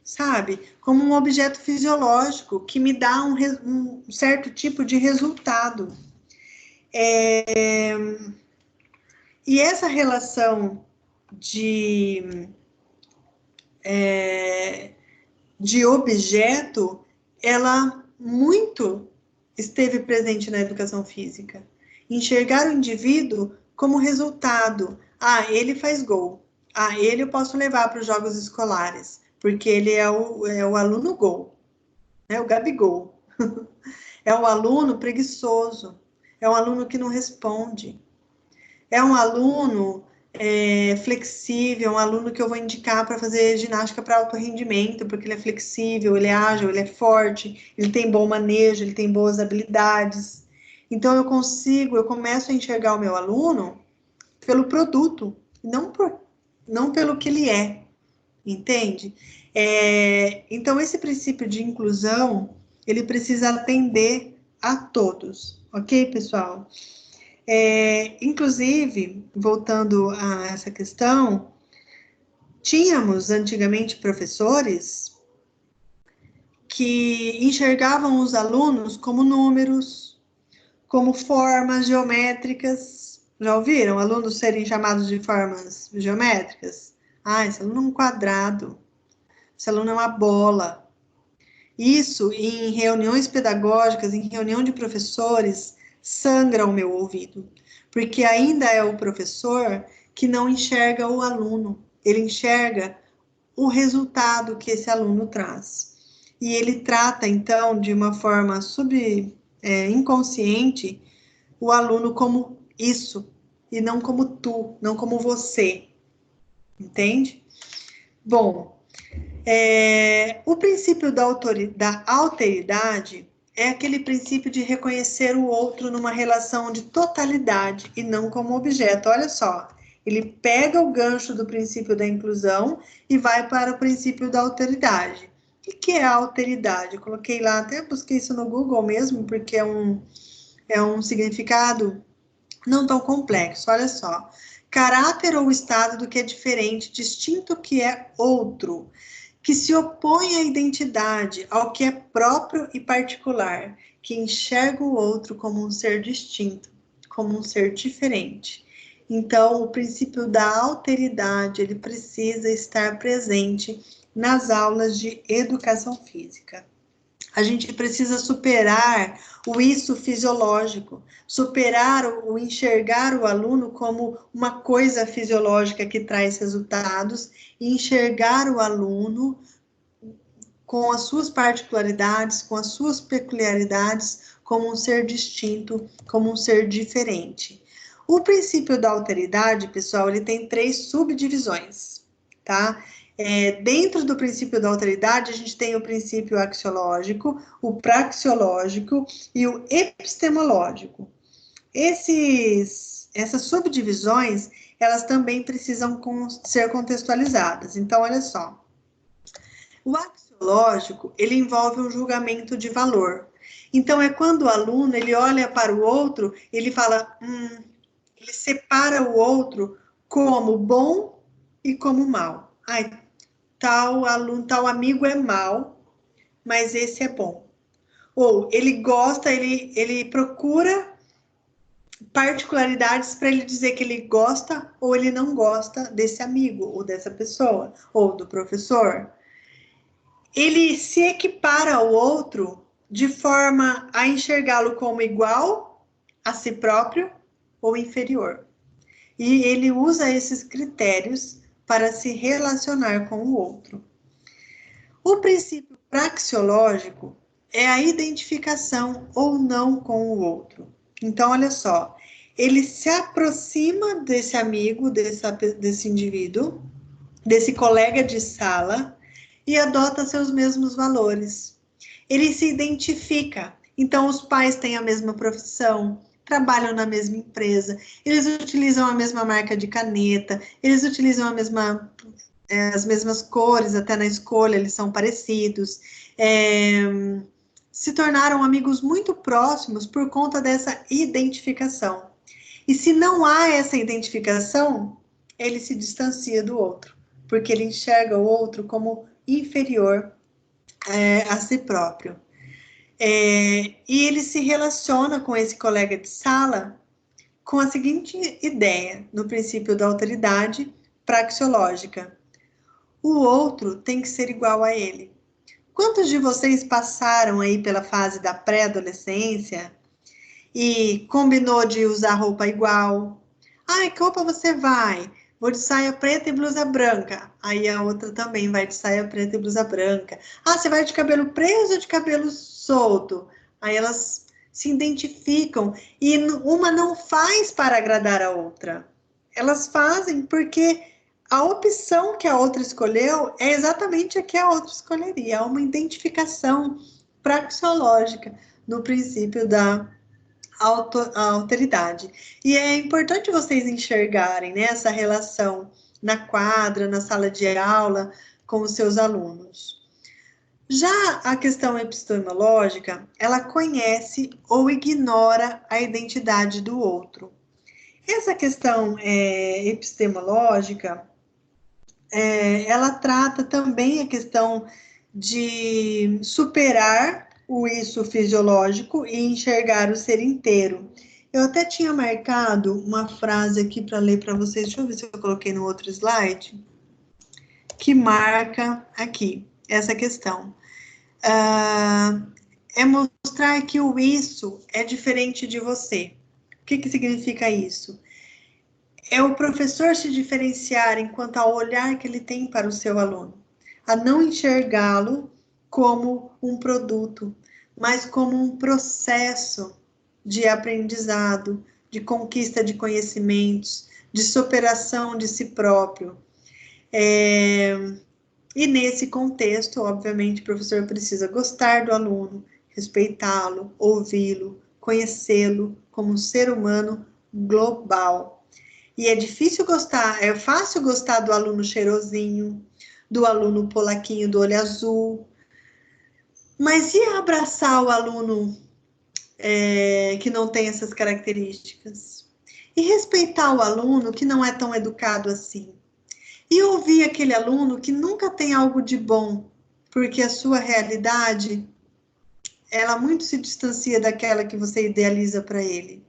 sabe? Como um objeto fisiológico que me dá um certo tipo de resultado. E essa relação de objeto, ela muito esteve presente na educação física. Enxergar o indivíduo como resultado. Ele faz gol. Ele eu posso levar para os jogos escolares, porque ele é o aluno gol, né? O Gabigol. É um aluno preguiçoso, é um aluno que não responde, é um aluno flexível, um aluno que eu vou indicar para fazer ginástica para alto rendimento, porque ele é flexível, ele é ágil, ele é forte, ele tem bom manejo, ele tem boas habilidades. Então, eu começo a enxergar o meu aluno pelo produto, não pelo que ele é, entende? Então, esse princípio de inclusão, ele precisa atender a todos, ok, pessoal? Inclusive, voltando a essa questão, tínhamos antigamente professores que enxergavam os alunos como números, como formas geométricas. Já ouviram alunos serem chamados de formas geométricas? Esse aluno é um quadrado, esse aluno é uma bola. Isso, em reuniões pedagógicas, em reunião de professores, sangra o meu ouvido, porque ainda é o professor que não enxerga o aluno, ele enxerga o resultado que esse aluno traz. E ele trata, então, de uma forma inconsciente, o aluno como isso, e não como tu, não como você, entende? Bom, o princípio da alteridade é aquele princípio de reconhecer o outro numa relação de totalidade e não como objeto. Olha só, ele pega o gancho do princípio da inclusão e vai para o princípio da alteridade. O que é a alteridade? Eu coloquei lá, até busquei isso no Google mesmo, porque é um significado não tão complexo. Olha só, caráter ou estado do que é diferente, distinto que é outro, que se opõe à identidade, ao que é próprio e particular, que enxerga o outro como um ser distinto, como um ser diferente. Então, o princípio da alteridade, ele precisa estar presente nas aulas de educação física. A gente precisa superar o isso fisiológico, superar o enxergar o aluno como uma coisa fisiológica que traz resultados e enxergar o aluno com as suas particularidades, com as suas peculiaridades, como um ser distinto, como um ser diferente. O princípio da alteridade, pessoal, ele tem 3 subdivisões, tá? Dentro do princípio da alteridade, a gente tem o princípio axiológico, o praxeológico e o epistemológico. Essas subdivisões, elas também precisam ser contextualizadas. Então, olha só. O axiológico, ele envolve um julgamento de valor. Então, é quando o aluno, ele olha para o outro, ele fala, ele separa o outro como bom e como mal. Tal aluno, tal amigo é mal, mas esse é bom. Ou ele gosta, ele procura particularidades para ele dizer que ele gosta ou ele não gosta desse amigo, ou dessa pessoa, ou do professor. Ele se equipara ao outro de forma a enxergá-lo como igual a si próprio ou inferior. E ele usa esses critérios para se relacionar com o outro. O princípio praxeológico é a identificação ou não com o outro. Então, olha só, ele se aproxima desse amigo, desse indivíduo, desse colega de sala, e adota seus mesmos valores. Ele se identifica. Então, os pais têm a mesma profissão, trabalham na mesma empresa, eles utilizam a mesma marca de caneta, eles utilizam as mesmas cores, até na escolha eles são parecidos. Se tornaram amigos muito próximos por conta dessa identificação. E se não há essa identificação, ele se distancia do outro, porque ele enxerga o outro como inferior a si próprio. E ele se relaciona com esse colega de sala com a seguinte ideia, no princípio da autoridade praxeológica: o outro tem que ser igual a ele. Quantos de vocês passaram aí pela fase da pré-adolescência e combinou de usar roupa igual? Ai, que roupa você vai? Vou de saia preta e blusa branca. Aí a outra também vai de saia preta e blusa branca. Ah, você vai de cabelo preso ou de cabelo solto? Aí elas se identificam e uma não faz para agradar a outra. Elas fazem porque a opção que a outra escolheu é exatamente a que a outra escolheria. Há uma identificação praxeológica no princípio da alteridade. E é importante vocês enxergarem, né, essa relação na quadra, na sala de aula, com os seus alunos. Já a questão epistemológica, ela conhece ou ignora a identidade do outro. Essa questão epistemológica, ela trata também a questão de superar o isso fisiológico e enxergar o ser inteiro. Eu até tinha marcado uma frase aqui para ler para vocês, deixa eu ver se eu coloquei no outro slide, que marca aqui essa questão. É mostrar que o isso é diferente de você. O que significa isso? É o professor se diferenciar enquanto ao olhar que ele tem para o seu aluno, a não enxergá-lo como um produto, mas como um processo de aprendizado, de conquista de conhecimentos, de superação de si próprio. E nesse contexto, obviamente, o professor precisa gostar do aluno, respeitá-lo, ouvi-lo, conhecê-lo como um ser humano global. E é fácil gostar do aluno cheirosinho, do aluno polaquinho do olho azul, mas e abraçar o aluno que não tem essas características? E respeitar o aluno que não é tão educado assim? E ouvir aquele aluno que nunca tem algo de bom, porque a sua realidade, ela muito se distancia daquela que você idealiza para ele.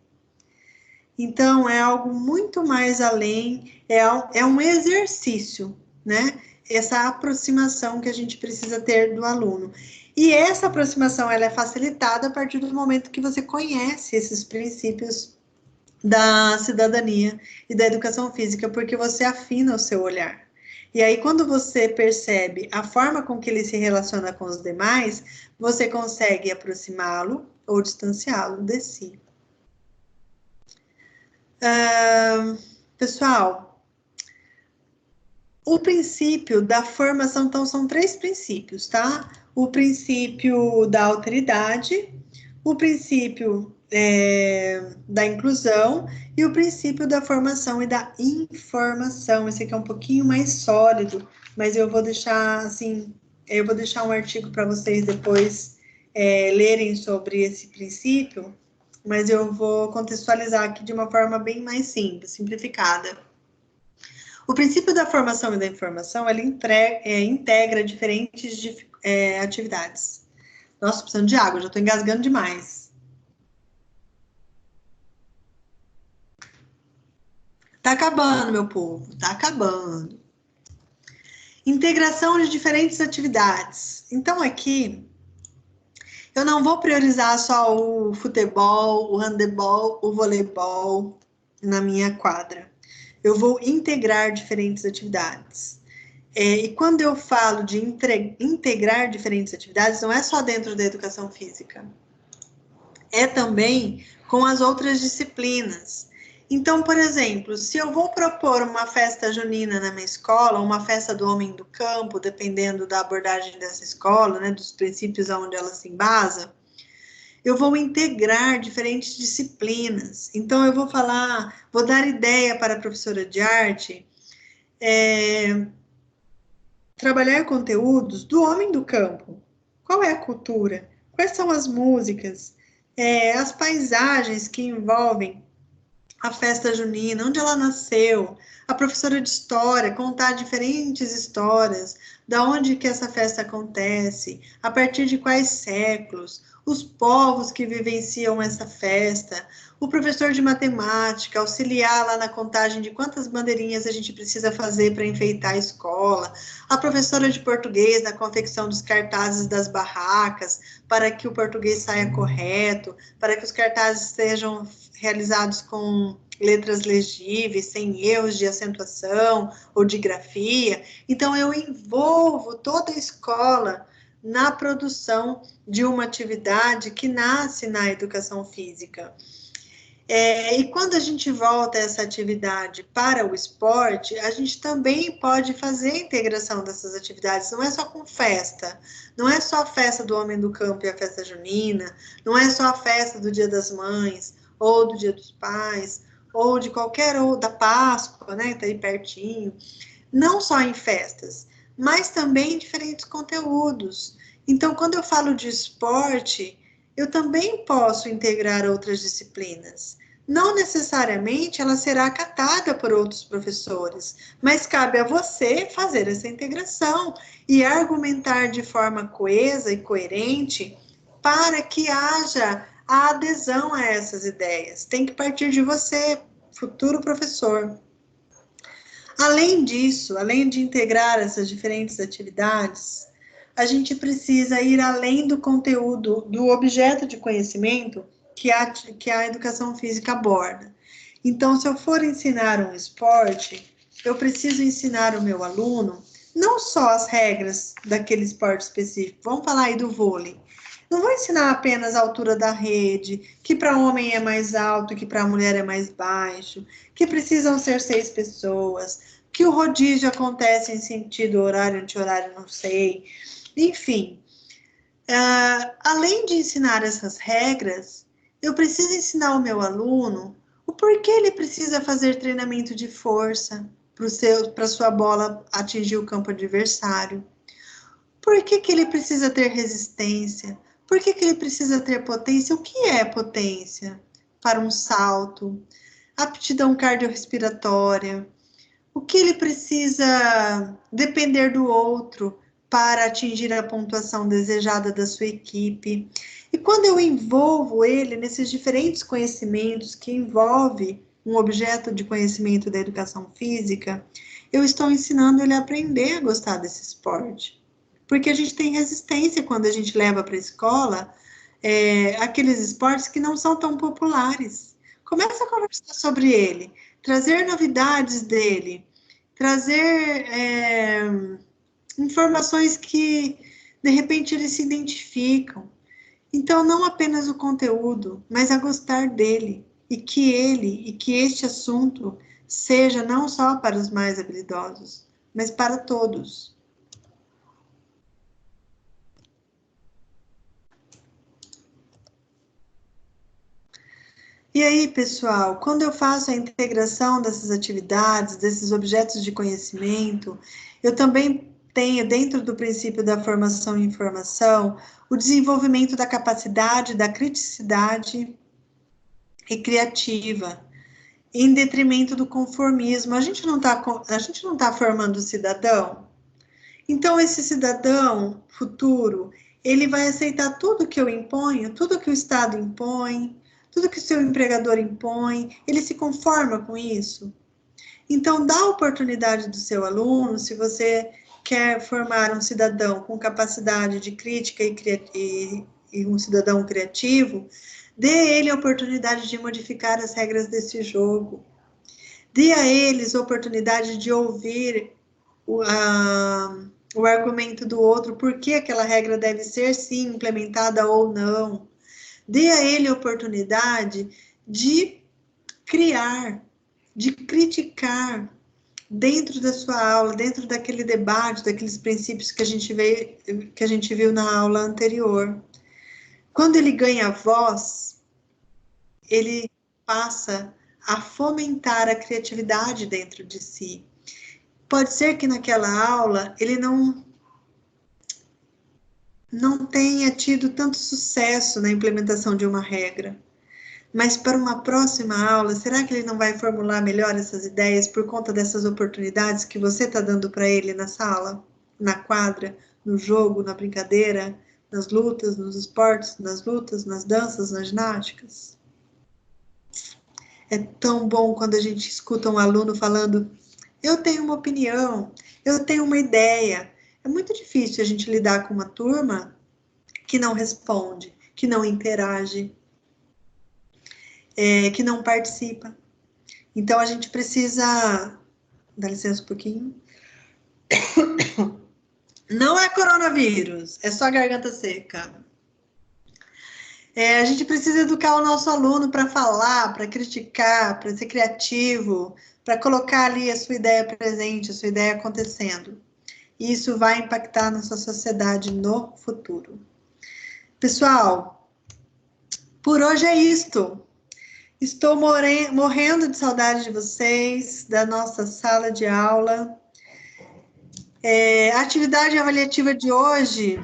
Então, é algo muito mais além, é um exercício, né? Essa aproximação que a gente precisa ter do aluno. E essa aproximação, ela é facilitada a partir do momento que você conhece esses princípios da cidadania e da educação física, porque você afina o seu olhar. E aí, quando você percebe a forma com que ele se relaciona com os demais, você consegue aproximá-lo ou distanciá-lo de si. Pessoal, o princípio da formação, então, são 3 princípios, tá? O princípio da alteridade, o princípio da inclusão e o princípio da formação e da informação. Esse aqui é um pouquinho mais sólido, mas eu vou deixar, assim, um artigo para vocês depois lerem sobre esse princípio, mas eu vou contextualizar aqui de uma forma bem mais simples, simplificada. O princípio da formação e da informação, ele integra diferentes atividades. Nossa, precisando de água, já estou engasgando demais. Tá acabando, meu povo, tá acabando. Integração de diferentes atividades. Então, aqui, eu não vou priorizar só o futebol, o handebol, o voleibol na minha quadra. Eu vou integrar diferentes atividades. E quando eu falo de integrar diferentes atividades, não é só dentro da educação física. É também com as outras disciplinas. Então, por exemplo, se eu vou propor uma festa junina na minha escola, uma festa do homem do campo, dependendo da abordagem dessa escola, né, dos princípios onde ela se embasa, eu vou integrar diferentes disciplinas. Então, eu vou falar, vou dar ideia para a professora de arte, trabalhar conteúdos do homem do campo. Qual é a cultura? Quais são as músicas? As paisagens que envolvem a festa junina, onde ela nasceu, a professora de história, contar diferentes histórias, da onde que essa festa acontece, a partir de quais séculos, os povos que vivenciam essa festa, o professor de matemática, auxiliar lá na contagem de quantas bandeirinhas a gente precisa fazer para enfeitar a escola, a professora de português na confecção dos cartazes das barracas, para que o português saia correto, para que os cartazes sejam realizados com letras legíveis, sem erros de acentuação ou de grafia. Então, eu envolvo toda a escola na produção de uma atividade que nasce na educação física. E quando a gente volta essa atividade para o esporte, a gente também pode fazer a integração dessas atividades, não é só com festa, não é só a festa do Homem do Campo e a festa junina, não é só a festa do Dia das Mães, ou do Dia dos Pais, ou de qualquer outra, da Páscoa, né, tá aí pertinho, não só em festas, mas também em diferentes conteúdos. Então, quando eu falo de esporte, eu também posso integrar outras disciplinas. Não necessariamente ela será acatada por outros professores, mas cabe a você fazer essa integração e argumentar de forma coesa e coerente para que haja a adesão a essas ideias. Tem que partir de você, futuro professor. Além disso, além de integrar essas diferentes atividades, a gente precisa ir além do conteúdo, do objeto de conhecimento que a educação física aborda. Então, se eu for ensinar um esporte, eu preciso ensinar o meu aluno não só as regras daquele esporte específico, vamos falar aí do vôlei. Não vou ensinar apenas a altura da rede, que para homem é mais alto, que para mulher é mais baixo, que precisam ser 6 pessoas, que o rodízio acontece em sentido horário, anti-horário, não sei. Enfim, além de ensinar essas regras, eu preciso ensinar o meu aluno o porquê ele precisa fazer treinamento de força para sua bola atingir o campo adversário. Por que ele precisa ter resistência? Por que ele precisa ter potência? O que é potência? Para um salto, aptidão cardiorrespiratória. O que ele precisa depender do outro para atingir a pontuação desejada da sua equipe. E quando eu envolvo ele nesses diferentes conhecimentos que envolve um objeto de conhecimento da educação física, eu estou ensinando ele a aprender a gostar desse esporte. Porque a gente tem resistência quando a gente leva para a escola aqueles esportes que não são tão populares. Começa a conversar sobre ele, trazer novidades dele, trazer informações que, de repente, eles se identificam. Então, não apenas o conteúdo, mas a gostar dele, e que este assunto seja não só para os mais habilidosos, mas para todos. E aí, pessoal, quando eu faço a integração dessas atividades, desses objetos de conhecimento, eu também tenho, dentro do princípio da formação e informação, o desenvolvimento da capacidade, da criticidade e criativa, em detrimento do conformismo. A gente não tá formando o cidadão? Então, esse cidadão futuro, ele vai aceitar tudo que eu imponho, tudo que o Estado impõe, tudo que o seu empregador impõe, ele se conforma com isso? Então, dá a oportunidade do seu aluno, se você quer formar um cidadão com capacidade de crítica e um cidadão criativo, dê a ele a oportunidade de modificar as regras desse jogo. Dê a eles a oportunidade de ouvir o argumento do outro, por que aquela regra deve ser, sim, implementada ou não. Dê a ele a oportunidade de criar, de criticar dentro da sua aula, dentro daquele debate, daqueles princípios que a gente viu na aula anterior. Quando ele ganha voz, ele passa a fomentar a criatividade dentro de si. Pode ser que naquela aula ele não tenha tido tanto sucesso na implementação de uma regra, mas para uma próxima aula, será que ele não vai formular melhor essas ideias por conta dessas oportunidades que você está dando para ele na sala, na quadra, no jogo, na brincadeira, nas lutas, nos esportes, nas lutas, nas danças, nas ginásticas? É tão bom quando a gente escuta um aluno falando: eu tenho uma opinião, eu tenho uma ideia. É muito difícil a gente lidar com uma turma que não responde, que não interage, que não participa. Então, a gente precisa... Dá licença um pouquinho. Não é coronavírus, é só garganta seca. A gente precisa educar o nosso aluno para falar, para criticar, para ser criativo, para colocar ali a sua ideia presente, a sua ideia acontecendo. E isso vai impactar nossa sociedade no futuro. Pessoal, por hoje é isto. Estou morrendo de saudade de vocês, da nossa sala de aula. A atividade avaliativa de hoje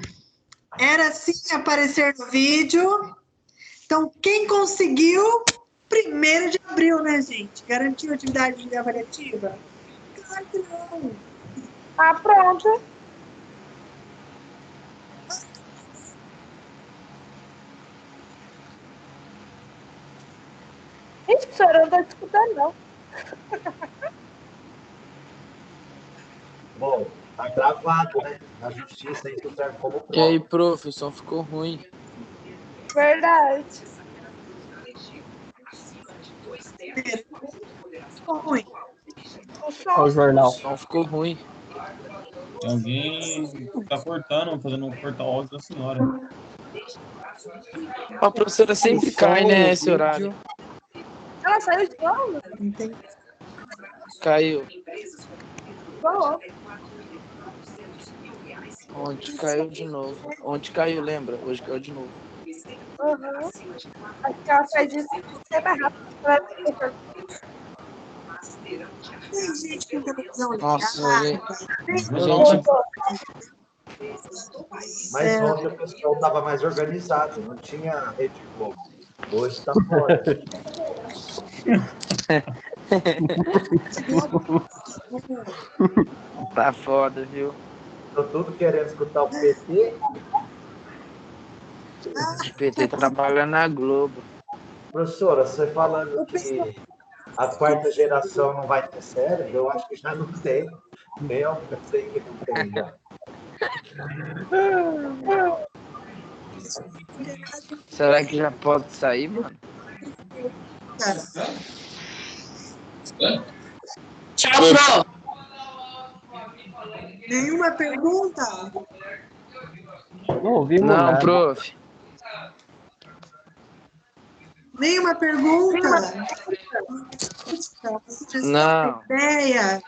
era sim aparecer no vídeo. Então, quem conseguiu, 1º de abril, né, gente? Garantiu a atividade avaliativa? Claro que não. Ah, pronto. Gente, a senhora não está escutando, não. Bom, tá gravado, né? Na justiça, isso serve como prova. E aí, prof, o som ficou ruim. Verdade. Ficou ruim. Olha o jornal. O som ficou ruim. Tem alguém que tá cortando, fazendo um corta-áudio da senhora. A professora sempre cai, né, esse horário. Ela saiu de novo? Entendi. Caiu. Bom. Ontem caiu de novo. Ontem caiu, lembra? Hoje caiu de novo. Uhum. Acho que ela faz isso sempre rápido. Tem gente que não tem televisão Nossa, ligada. gente. Mas ontem o pessoal estava mais organizado, não tinha Rede Globo. Hoje está fora. Tá foda, viu? Estou tudo querendo escutar o PT. O PT trabalha na Globo. Professora, você falando que a 4ª geração não vai ter cérebro, eu acho que já não tem. Eu sei que não tem já. Será que já pode sair, mano? Tchau, Pro. Nenhuma pergunta? Não ouvimos Não, nada. prof. Nenhuma pergunta? Não. Ideia?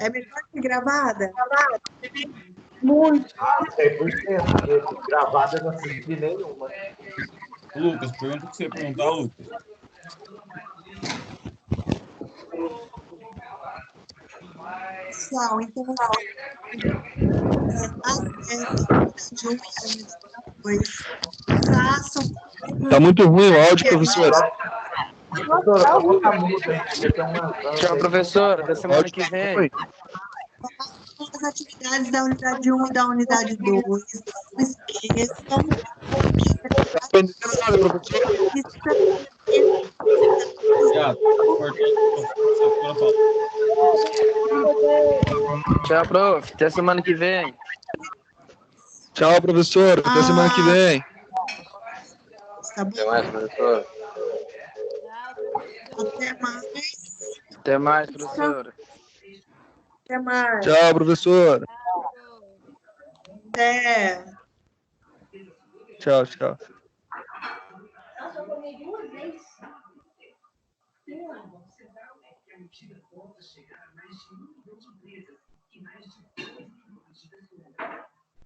É melhor que gravada? Muito. 100%, porque gravada eu não assisti nenhuma. Lucas, pergunta o que você ia perguntar, Lucas. Pessoal, então façam. Tá muito ruim o áudio, professora. Professora, coloca a muda aí, porque tem uma... Tchau, professora. Da semana que vem. As atividades da unidade 1 e da unidade 2. Não esqueçam. Obrigado. Tchau, prof. Até semana que vem. Tchau, professor. Até semana que vem. Tá bom? Até mais, professor. Até mais. Até mais, professora. Até mais. Tchau, professora. Até. Tchau, tchau. Nossa, eu comi 2 vezes.